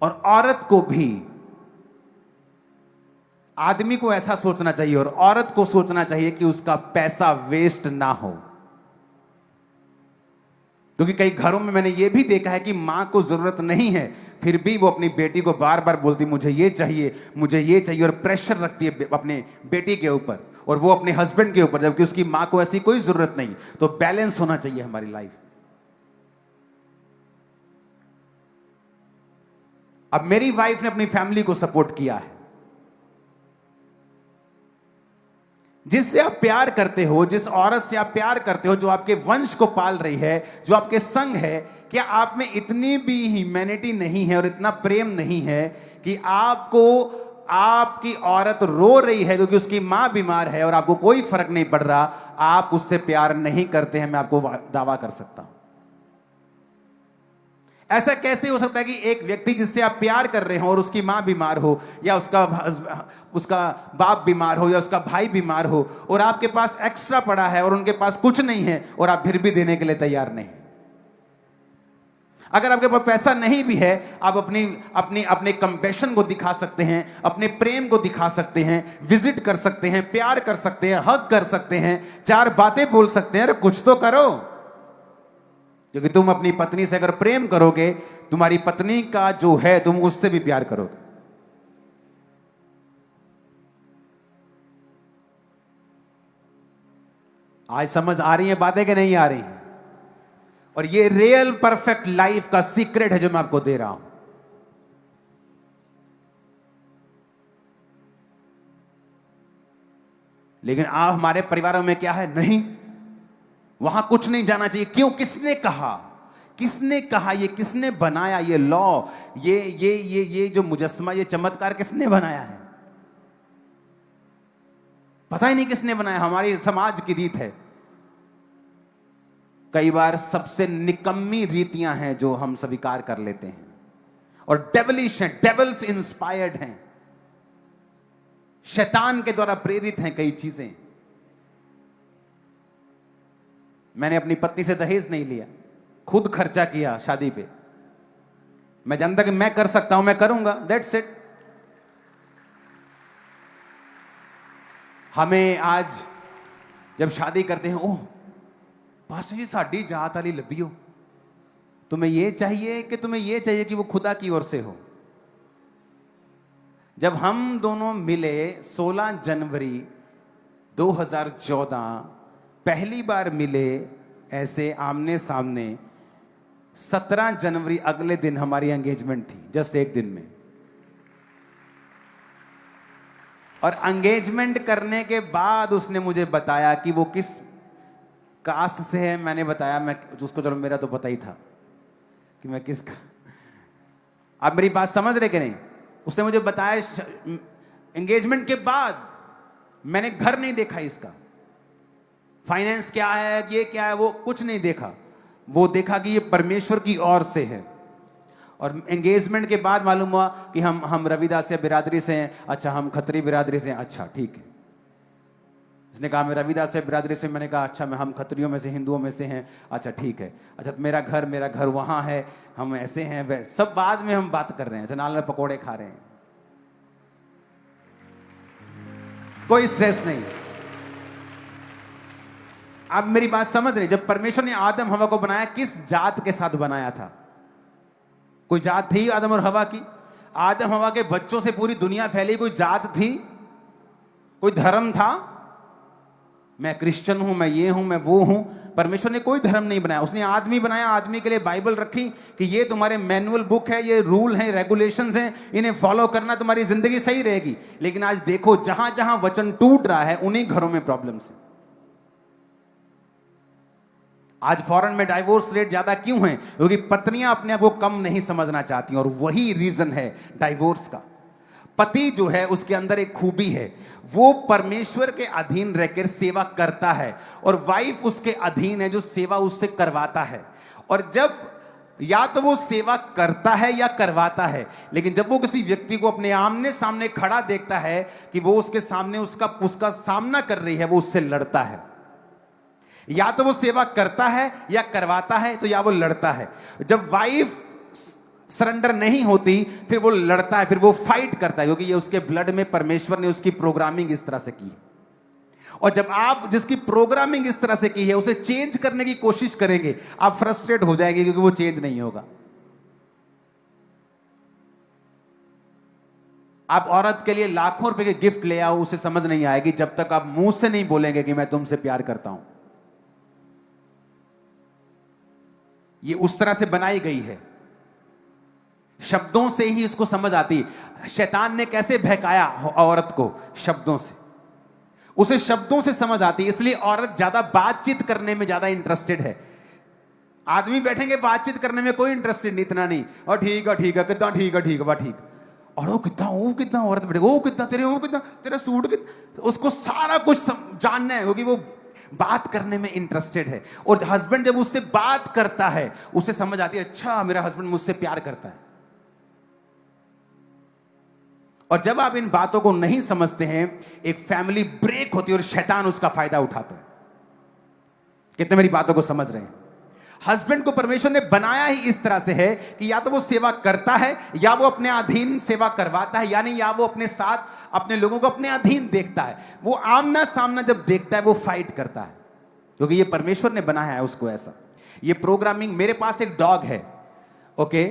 और औरत को भी, आदमी को ऐसा सोचना चाहिए और औरत को सोचना चाहिए कि उसका पैसा वेस्ट ना हो। क्योंकि कई घरों में मैंने यह भी देखा है कि मां को जरूरत नहीं है, फिर भी वो अपनी बेटी को बार बार बोलती मुझे ये चाहिए, मुझे ये चाहिए, और प्रेशर रखती है अपने बेटी के ऊपर और वो अपने हस्बैंड के ऊपर, जबकि उसकी मां को ऐसी कोई जरूरत नहीं। तो बैलेंस होना चाहिए हमारी लाइफ। अब मेरी वाइफ ने अपनी फैमिली को सपोर्ट किया है। जिससे आप प्यार करते हो, जिस औरत से आप प्यार करते हो, जो आपके वंश को पाल रही है, जो आपके संग है, क्या आप में इतनी भी ह्यूमैनिटी नहीं है और इतना प्रेम नहीं है कि आपको आपकी औरत रो रही है क्योंकि उसकी मां बीमार है और आपको कोई फर्क नहीं पड़ रहा, आप उससे प्यार नहीं करते हैं? मैं आपको दावा कर सकता हूं। ऐसा कैसे हो सकता है कि एक व्यक्ति जिससे आप प्यार कर रहे हो और उसकी मां बीमार हो, या उसका बाप बीमार हो, या उसका भाई बीमार हो, और आपके पास एक्स्ट्रा पड़ा है और उनके पास कुछ नहीं है और आप फिर भी देने के लिए तैयार नहीं? अगर आपके पास पैसा नहीं भी है, आप अपने कंपैशन को दिखा सकते हैं, अपने प्रेम को दिखा सकते हैं, विजिट कर सकते हैं, प्यार कर सकते हैं, हग कर सकते हैं, 4 बातें बोल सकते हैं। अरे कुछ तो करो। क्योंकि तुम अपनी पत्नी से अगर प्रेम करोगे, तुम्हारी पत्नी का जो है तुम उससे भी प्यार करोगे। आज समझ आ रही है बातें कि नहीं आ रही हैं? और ये रियल परफेक्ट लाइफ का सीक्रेट है जो मैं आपको दे रहा हूं। लेकिन आप, हमारे परिवारों में क्या है, नहीं, वहां कुछ नहीं जाना चाहिए। क्यों? किसने कहा? किसने कहा? ये किसने बनाया? ये लॉ, ये जो मुजस्समा, ये चमत्कार किसने बनाया है? पता ही नहीं किसने बनाया। हमारी समाज की रीत है। कई बार सबसे निकम्मी रीतियां हैं जो हम स्वीकार कर लेते हैं और डेविलिश हैं, डेविल्स इंस्पायर्ड हैं, शैतान के द्वारा प्रेरित हैं कई चीजें। मैंने अपनी पत्नी से दहेज नहीं लिया, खुद खर्चा किया शादी पे। मैं जानता कि मैं कर सकता हूं, मैं करूंगा, दैट्स इट। हमें आज जब शादी करते हैं, ओह पास्टर जी साड़ी जात वाली लभी हो, तुम्हें ये चाहिए कि तुम्हें ये चाहिए कि वो खुदा की ओर से हो। जब हम दोनों मिले 16 जनवरी 2014, पहली बार मिले ऐसे आमने सामने, 17 जनवरी अगले दिन हमारी एंगेजमेंट थी, जस्ट एक दिन में। और एंगेजमेंट करने के बाद उसने मुझे बताया कि वो किस कास्ट से है। मैंने बताया, मैं उसको, चलो मेरा तो पता ही था कि मैं किसका। आप मेरी बात समझ रहे कि नहीं? उसने मुझे बताया एंगेजमेंट के बाद। मैंने घर नहीं देखा इसका, फाइनेंस क्या है, ये क्या है, वो कुछ नहीं देखा। वो देखा कि ये परमेश्वर की ओर से है। और एंगेजमेंट के बाद मालूम हुआ कि हम रविदास बिरादरी से हैं। अच्छा, हम खत्री बिरादरी से हैं। अच्छा ठीक है। इसने कहा मैं रविदास बिरादरी से। मैंने कहा अच्छा, हम खत्रियों में से, हिंदुओं में से हैं। अच्छा ठीक है। अच्छा, मेरा घर वहां है, हम ऐसे हैं, सब बाद में हम बात कर रहे हैं। अच्छा, नाल पकौड़े खा रहे हैं, कोई स्ट्रेस नहीं। आप मेरी बात समझ रहे? जब परमेश्वर ने आदम हवा को बनाया, किस जात के साथ बनाया था? कोई जात थी आदम और हवा की? आदम हवा के बच्चों से पूरी दुनिया फैली, कोई जात थी? कोई धर्म था? मैं क्रिश्चियन हूं, मैं ये हूं, मैं वो हूं। परमेश्वर ने कोई धर्म नहीं बनाया, उसने आदमी बनाया, आदमी के लिए बाइबल रखी कि ये तुम्हारे मैनुअल बुक है, ये रूल है, रेगुलेशंस हैं, इन्हें फॉलो करना, तुम्हारी जिंदगी सही रहेगी। लेकिन आज देखो जहां जहां वचन टूट रहा है उन्हीं घरों में प्रॉब्लम्स है। आज फॉरेन में डाइवोर्स रेट ज्यादा क्यों है? क्योंकि पत्नियां अपने आप को कम नहीं समझना चाहती, और वही रीजन है डाइवोर्स का। पति जो है उसके अंदर एक खूबी है, वो परमेश्वर के अधीन रहकर सेवा करता है, और वाइफ उसके अधीन है जो सेवा उससे करवाता है। और जब या तो वो सेवा करता है या करवाता है, लेकिन जब वो किसी व्यक्ति को अपने आमने सामने खड़ा देखता है कि वो उसके सामने उसका सामना कर रही है, वो उससे लड़ता है। या तो वो सेवा करता है या करवाता है, तो या वो लड़ता है। जब वाइफ सरेंडर नहीं होती फिर वो लड़ता है, फिर वो फाइट करता है, क्योंकि ये उसके ब्लड में परमेश्वर ने उसकी प्रोग्रामिंग इस तरह से की है। और जब आप जिसकी प्रोग्रामिंग इस तरह से की है उसे चेंज करने की कोशिश करेंगे, आप फ्रस्ट्रेट हो जाएंगे, क्योंकि वो चेंज नहीं होगा। आप औरत के लिए लाखों रुपए के गिफ्ट ले आओ, उसे समझ नहीं आएगी जब तक आप मुंह से नहीं बोलेंगे कि मैं तुमसे प्यार करता हूं। ये उस तरह से बनाई गई है, शब्दों से ही इसको समझ आती। शैतान ने कैसे बहकाया औरत को? शब्दों से, उसे शब्दों से समझ आती, इसलिए औरत ज्यादा बातचीत करने में ज्यादा इंटरेस्टेड है। आदमी बैठेंगे बातचीत करने में कोई इंटरेस्टेड नहीं, इतना नहीं, और ठीक है कितना ठीक है ठीक है ठीक, और वो कितना औरत बैठे, वो कितना तेरा सूट कितना, उसको सारा कुछ जानना है, क्योंकि वो बात करने में इंटरेस्टेड है। और हस्बैंड जब उससे बात करता है उसे समझ आती है, अच्छा मेरा हस्बैंड मुझसे प्यार करता है। और जब आप इन बातों को नहीं समझते हैं, एक फैमिली ब्रेक होती है और शैतान उसका फायदा उठाता है। कितने मेरी बातों को समझ रहे हैं? हस्बैंड को परमेश्वर ने बनाया ही इस तरह से है कि या तो वो सेवा करता है या वो अपने अधीन सेवा करवाता है, यानी या वो अपने साथ अपने लोगों को अपने अधीन देखता है। वो आमना सामना जब देखता है वो फाइट करता है, क्योंकि ये परमेश्वर ने बनाया है उसको ऐसा। ये प्रोग्रामिंग, मेरे पास एक डॉग है, ओके,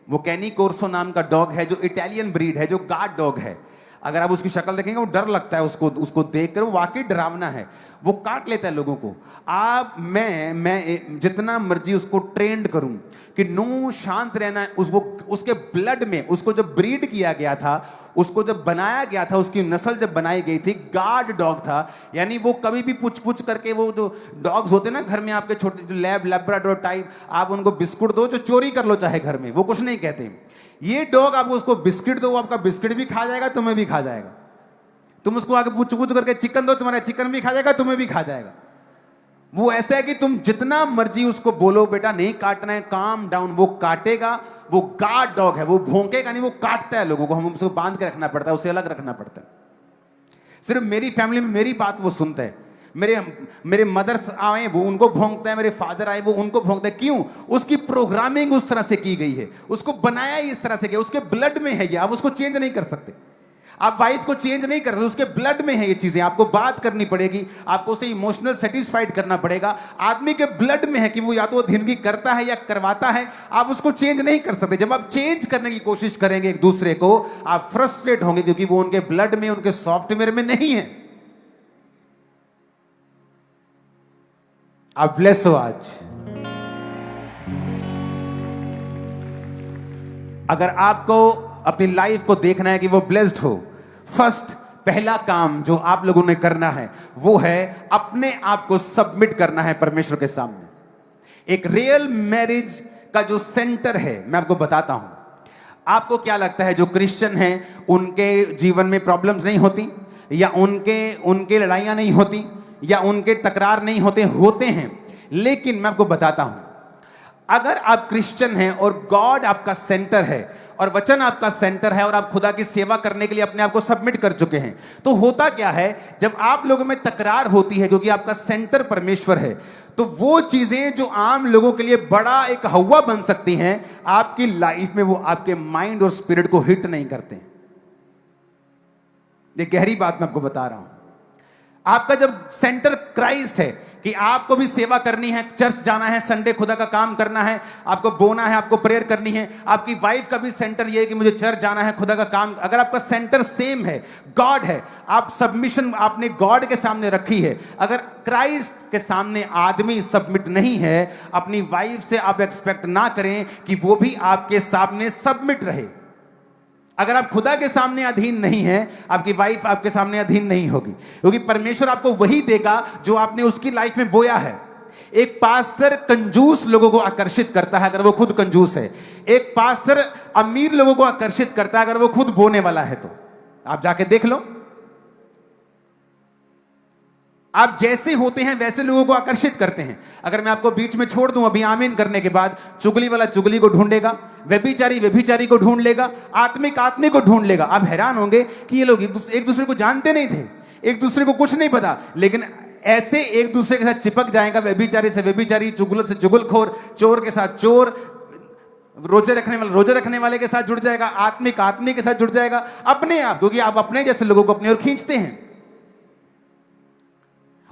वो कैनी कोर्सो नाम का डॉग है, जो इटालियन ब्रीड है, जो गार्ड डॉग है। अगर आप उसकी शक्ल देखेंगे वो डर लगता है उसको देखकर, वो वाकई डरावना है, वो काट लेता है लोगों को। आप मैं जितना मर्जी उसको ट्रेंड करूं कि नो शांत रहना है, उसके ब्लड में, उसको जब ब्रीड किया गया था, उसको जब बनाया गया था, उसकी नस्ल जब बनाई गई थी, गार्ड डॉग था। यानी वो कभी भी पुछ करके, वो जो डॉग्स होते ना घर में आपके छोटे, जो लैब्राडोर टाइप, आप उनको बिस्कुट दो, जो चोरी कर लो चाहे घर में, वो कुछ नहीं कहते। ये डॉग आपको उसको बिस्किट दो, वो आपका बिस्किट भी खा जाएगा, तुम्हें भी खा जाएगा। तुम उसको आगे पूछ करके चिकन दो, तुम्हारा चिकन भी खा जाएगा, तुम्हें भी खा जाएगा। वो ऐसा है कि तुम जितना मर्जी उसको बोलो बेटा नहीं काटना है, काम डाउन, वो काटेगा। वो गार्ड डॉग है, वो भौंकेगा नहीं, वो काटता है लोगों को। हम उसको बांध के रखना पड़ता है, उसे अलग रखना पड़ता है। सिर्फ मेरी फैमिली में मेरी बात वो सुनता है। मेरे मदर्स आए वो उनको भौंकता है, मेरे फादर आए वो उनको भौंकता है। क्यों? उसकी प्रोग्रामिंग उस तरह से की गई है, उसको बनाया ही इस तरह से किया, उसके ब्लड में है ये। आप उसको चेंज नहीं कर सकते, आप वाइफ को चेंज नहीं कर सकते, उसके ब्लड में है ये चीजें। आपको बात करनी पड़ेगी, आपको उसे इमोशनल सेटिस्फाइड करना पड़ेगा। आदमी के ब्लड में है कि वो या तो अधीनगी करता है या करवाता है, आप उसको चेंज नहीं कर सकते। जब आप चेंज करने की कोशिश करेंगे एक दूसरे को, आप फ्रस्ट्रेट होंगे, क्योंकि वो उनके ब्लड में, उनके सॉफ्टवेयर में नहीं है। आप ब्लेस हो आज। अगर आपको अपनी लाइफ को देखना है कि वो ब्लेस्ड हो, फर्स्ट पहला काम जो आप लोगों ने करना है वो है अपने आप को सबमिट करना है परमेश्वर के सामने। एक रियल मैरिज का जो सेंटर है, मैं आपको बताता हूं। आपको क्या लगता है जो क्रिश्चियन हैं उनके जीवन में प्रॉब्लम्स नहीं होती, या उनके लड़ाइयां नहीं होती, या उनके तकरार नहीं होते हैं। लेकिन मैं आपको बताता हूं, अगर आप क्रिश्चियन हैं और गॉड आपका सेंटर है और वचन आपका सेंटर है और आप खुदा की सेवा करने के लिए अपने आप को सबमिट कर चुके हैं, तो होता क्या है जब आप लोगों में तकरार होती है, क्योंकि आपका सेंटर परमेश्वर है, तो वो चीजें जो आम लोगों के लिए बड़ा एक हवा बन सकती हैं, आपकी लाइफ में वो आपके माइंड और स्पिरिट को हिट नहीं करते। ये गहरी बात मैं आपको बता रहा हूं। आपका जब सेंटर क्राइस्ट है कि आपको भी सेवा करनी है, चर्च जाना है, संडे खुदा का काम करना है, आपको बोना है, आपको प्रेयर करनी है, आपकी वाइफ का भी सेंटर ये है कि मुझे चर्च जाना है, खुदा का काम, अगर आपका सेंटर सेम है, गॉड है, आप सबमिशन आपने गॉड के सामने रखी है। अगर क्राइस्ट के सामने आदमी सबमिट नहीं है, अपनी वाइफ से आप एक्सपेक्ट ना करें कि वो भी आपके सामने सबमिट रहे। अगर आप खुदा के सामने अधीन नहीं है, आपकी वाइफ आपके सामने अधीन नहीं होगी, क्योंकि परमेश्वर आपको वही देगा जो आपने उसकी लाइफ में बोया है। एक पास्टर कंजूस लोगों को आकर्षित करता है अगर वो खुद कंजूस है। एक पास्टर अमीर लोगों को आकर्षित करता है अगर वो खुद बोने वाला है। तो आप जाके देख लो, आप जैसे होते हैं वैसे लोगों को आकर्षित करते हैं। अगर मैं आपको बीच में छोड़ दूं अभी आमीन करने के बाद, चुगली वाला चुगली को ढूंढेगा, व्यभिचारी व्यभिचारी को ढूंढ लेगा, आत्मिक आत्मिक को ढूंढ लेगा। आप हैरान होंगे कि ये लोग एक दूसरे को जानते नहीं थे, एक दूसरे को कुछ नहीं पता, लेकिन ऐसे एक दूसरे के साथ चिपक जाएगा। व्यभिचारी से व्यभिचारी, चुगल से चुगलखोर, चोर के साथ चोर, रोजे रखने वाले के साथ जुड़ जाएगा, आत्मिक आत्मिक के साथ जुड़ जाएगा, अपने आप, क्योंकि आप अपने जैसे लोगों को अपनी ओर खींचते हैं।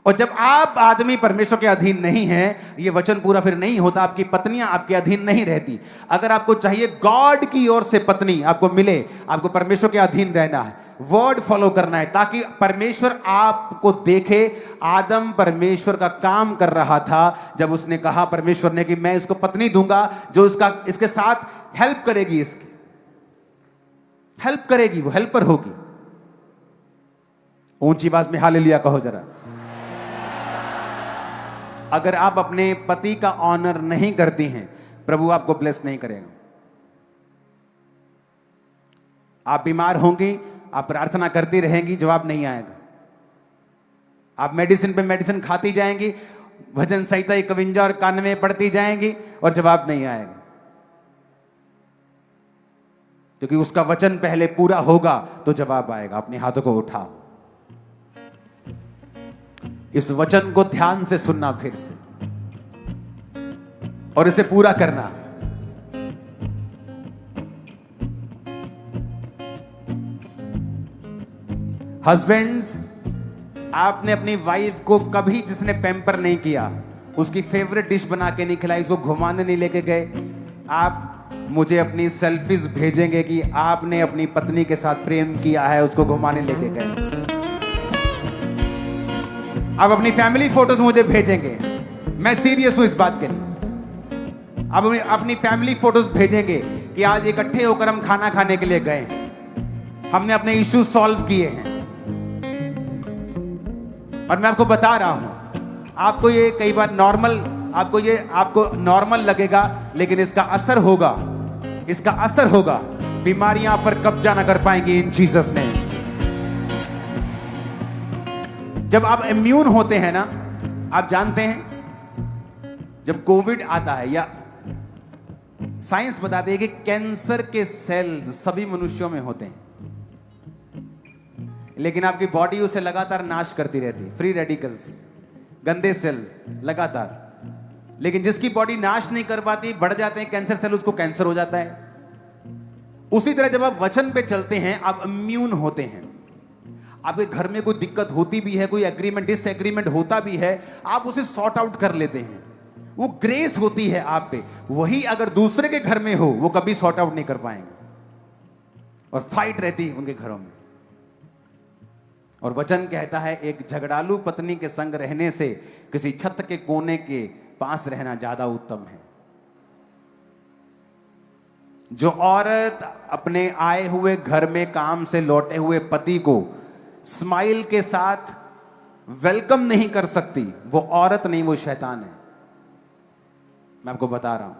और जब आप आदमी परमेश्वर के अधीन नहीं है, ये वचन पूरा फिर नहीं होता, आपकी पत्नियां आपके अधीन नहीं रहती। अगर आपको चाहिए गॉड की ओर से पत्नी आपको मिले, आपको परमेश्वर के अधीन रहना है, वर्ड फॉलो करना है, ताकि परमेश्वर आपको देखे। आदम परमेश्वर का काम कर रहा था जब उसने कहा परमेश्वर ने कि मैं इसको पत्नी दूंगा जो इसके साथ हेल्प करेगी, इसकी हेल्प करेगी, वो हेल्पर होगी। ऊंची आवाज में हालेलुया कहो जरा। अगर आप अपने पति का ऑनर नहीं करती हैं, प्रभु आपको ब्लेस नहीं करेगा। आप बीमार होंगी, आप प्रार्थना करती रहेंगी, जवाब नहीं आएगा। आप मेडिसिन पे मेडिसिन खाती जाएंगी, भजन संहिता 51 और 91 पढ़ती जाएंगी और जवाब नहीं आएगा, क्योंकि उसका वचन पहले पूरा होगा तो जवाब आएगा। अपने हाथों को उठाओ, इस वचन को ध्यान से सुनना फिर से और इसे पूरा करना। हस्बैंड्स, आपने अपनी वाइफ को कभी जिसने पैम्पर नहीं किया, उसकी फेवरेट डिश बना के नहीं खिलाई, उसको घुमाने नहीं लेके गए, आप मुझे अपनी सेल्फीज भेजेंगे कि आपने अपनी पत्नी के साथ प्रेम किया है, उसको घुमाने लेके गए। आप अपनी फैमिली फोटोज मुझे भेजेंगे, मैं सीरियस हूं इस बात के लिए। आप अपनी फैमिली फोटोज भेजेंगे कि आज इकट्ठे होकर हम खाना खाने के लिए गए हैं, हमने अपने इश्यू सॉल्व किए हैं। और मैं आपको बता रहा हूं, आपको ये कई बार आपको नॉर्मल लगेगा, लेकिन इसका असर होगा, बीमारियां पर कब्जा ना कर पाएंगी इन जीसस ने। जब आप इम्यून होते हैं ना, आप जानते हैं जब कोविड आता है, या साइंस बताती है कि कैंसर के सेल्स सभी मनुष्यों में होते हैं, लेकिन आपकी बॉडी उसे लगातार नाश करती रहती है, फ्री रेडिकल्स, गंदे सेल्स लगातार। लेकिन जिसकी बॉडी नाश नहीं कर पाती, बढ़ जाते हैं कैंसर सेल, उसको कैंसर हो जाता है। उसी तरह जब आप वचन पे चलते हैं, आप इम्यून होते हैं। आपके घर में कोई दिक्कत होती भी है, कोई एग्रीमेंट डिसएग्रीमेंट होता भी है, आप उसे सॉर्ट आउट कर लेते हैं, वो ग्रेस होती है आप पे। वही अगर दूसरे के घर में हो, वो कभी सॉर्ट आउट नहीं कर पाएंगे और फाइट रहती है उनके घरों में। और वचन कहता है, एक झगड़ालू पत्नी के संग रहने से किसी छत के कोने के पास रहना ज्यादा उत्तम है। जो औरत अपने आए हुए घर में काम से लौटे हुए पति को स्माइल के साथ वेलकम नहीं कर सकती, वो औरत नहीं, वो शैतान है। मैं आपको बता रहा हूं,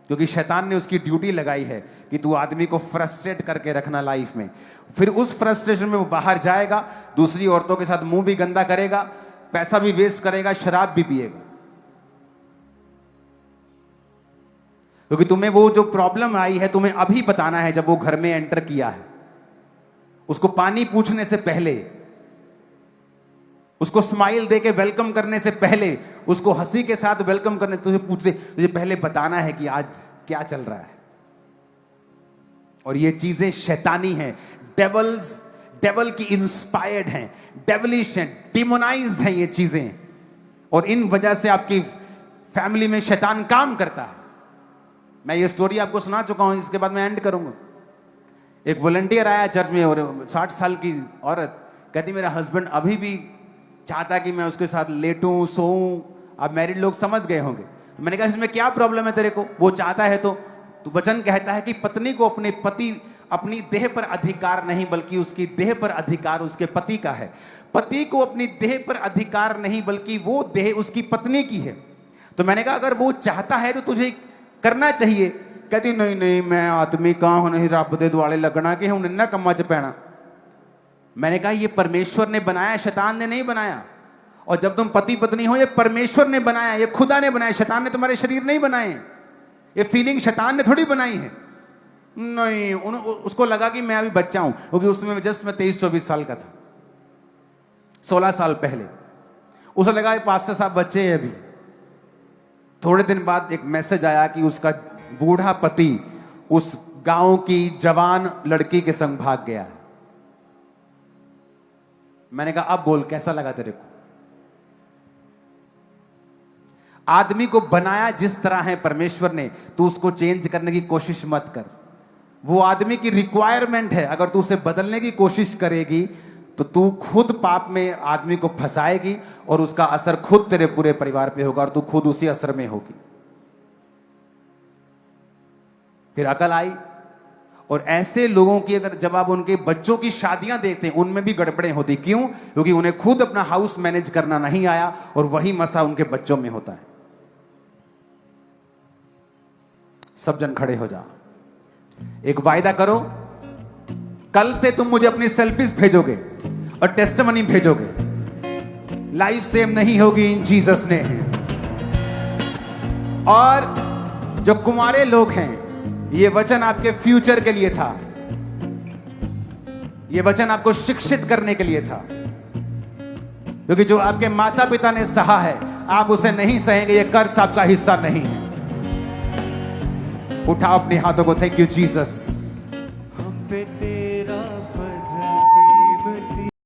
क्योंकि शैतान ने उसकी ड्यूटी लगाई है कि तू आदमी को फ्रस्ट्रेट करके रखना लाइफ में। फिर उस फ्रस्ट्रेशन में वो बाहर जाएगा, दूसरी औरतों के साथ मुंह भी गंदा करेगा, पैसा भी वेस्ट करेगा, शराब भी पिएगा। क्योंकि तुम्हें वो जो प्रॉब्लम आई है, तुम्हें अभी बताना है। जब वो घर में एंटर किया है, उसको पानी पूछने से पहले, उसको स्माइल देके वेलकम करने से पहले, उसको हंसी के साथ वेलकम करने, तुझे पहले बताना है कि आज क्या चल रहा है। और ये चीजें शैतानी हैं, डेवल की इंस्पायर्ड हैं, डेवलिश हैं, डिमोनाइज्ड हैं ये चीजें, और इन वजह से आपकी फैमिली में शैतान काम करता है। मैं ये स्टोरी आपको सुना चुका हूं, इसके बाद मैं एंड करूंगा। एक वॉलंटियर आया चर्च में, और 60 साल की औरत कहती मेरा हस्बैंड अभी भी चाहता कि मैं उसके साथ लेटूं, सोऊं। अब मैरिड लोग समझ गए होंगे। मैंने कहा इसमें क्या प्रॉब्लम है तेरे को? वो चाहता है तो वचन कहता है कि पत्नी को अपने पति, अपनी देह पर अधिकार नहीं, बल्कि उसकी देह पर अधिकार उसके पति का है। पति को अपनी देह पर अधिकार नहीं, बल्कि वो देह उसकी पत्नी की है। तो मैंने कहा अगर वो चाहता है तो तुझे करना चाहिए। कहती नहीं नहीं, मैं आदमी कहां हूं, नहीं रब दे दुआले लगना कि हूं इन्ना कम्मा च पैना। मैंने कहा ये परमेश्वर ने बनाया, शैतान ने नहीं बनाया। और जब तुम पति पत्नी हो, ये परमेश्वर ने बनाया, ये खुदा ने बनाया। शैतान ने तुम्हारे शरीर नहीं बनाए, ये फीलिंग शैतान ने थोड़ी बनाई है। नहीं, उसको लगा कि मैं अभी बच्चा हूं, क्योंकि उसमें जस्ट मैं 23-24 साल का था, 16 साल पहले। उसे लगा पास्टर साहब बच्चे हैं अभी। थोड़े दिन बाद एक मैसेज आया कि उसका बूढ़ा पति उस गांव की जवान लड़की के संग भाग गया है। मैंने कहा अब बोल कैसा लगा तेरे को? आदमी को बनाया जिस तरह है परमेश्वर ने, तू उसको चेंज करने की कोशिश मत कर। वो आदमी की रिक्वायरमेंट है। अगर तू उसे बदलने की कोशिश करेगी तो तू खुद पाप में आदमी को फंसाएगी, और उसका असर खुद तेरे पूरे परिवार पे होगा, और तू खुद उसी असर में होगी। फिर अकल आई। और ऐसे लोगों की अगर जब आप उनके बच्चों की शादियां देखते हैं, उनमें भी गड़बड़ें होती। क्यों? क्योंकि उन्हें खुद अपना हाउस मैनेज करना नहीं आया, और वही मसा उनके बच्चों में होता है। सब जन खड़े हो जाओ, एक वायदा करो, कल से तुम मुझे अपनी सेल्फीज भेजोगे और टेस्टिमनी भेजोगे। लाइफ सेम नहीं होगी इन जीसस ने। और जो कुंवारे लोग हैं, ये वचन आपके फ्यूचर के लिए था, ये वचन आपको शिक्षित करने के लिए था। क्योंकि जो आपके माता पिता ने सहा है, आप उसे नहीं सहेंगे, ये कर्ज आपका हिस्सा नहीं है। उठाओ अपने हाथों को। Thank you Jesus.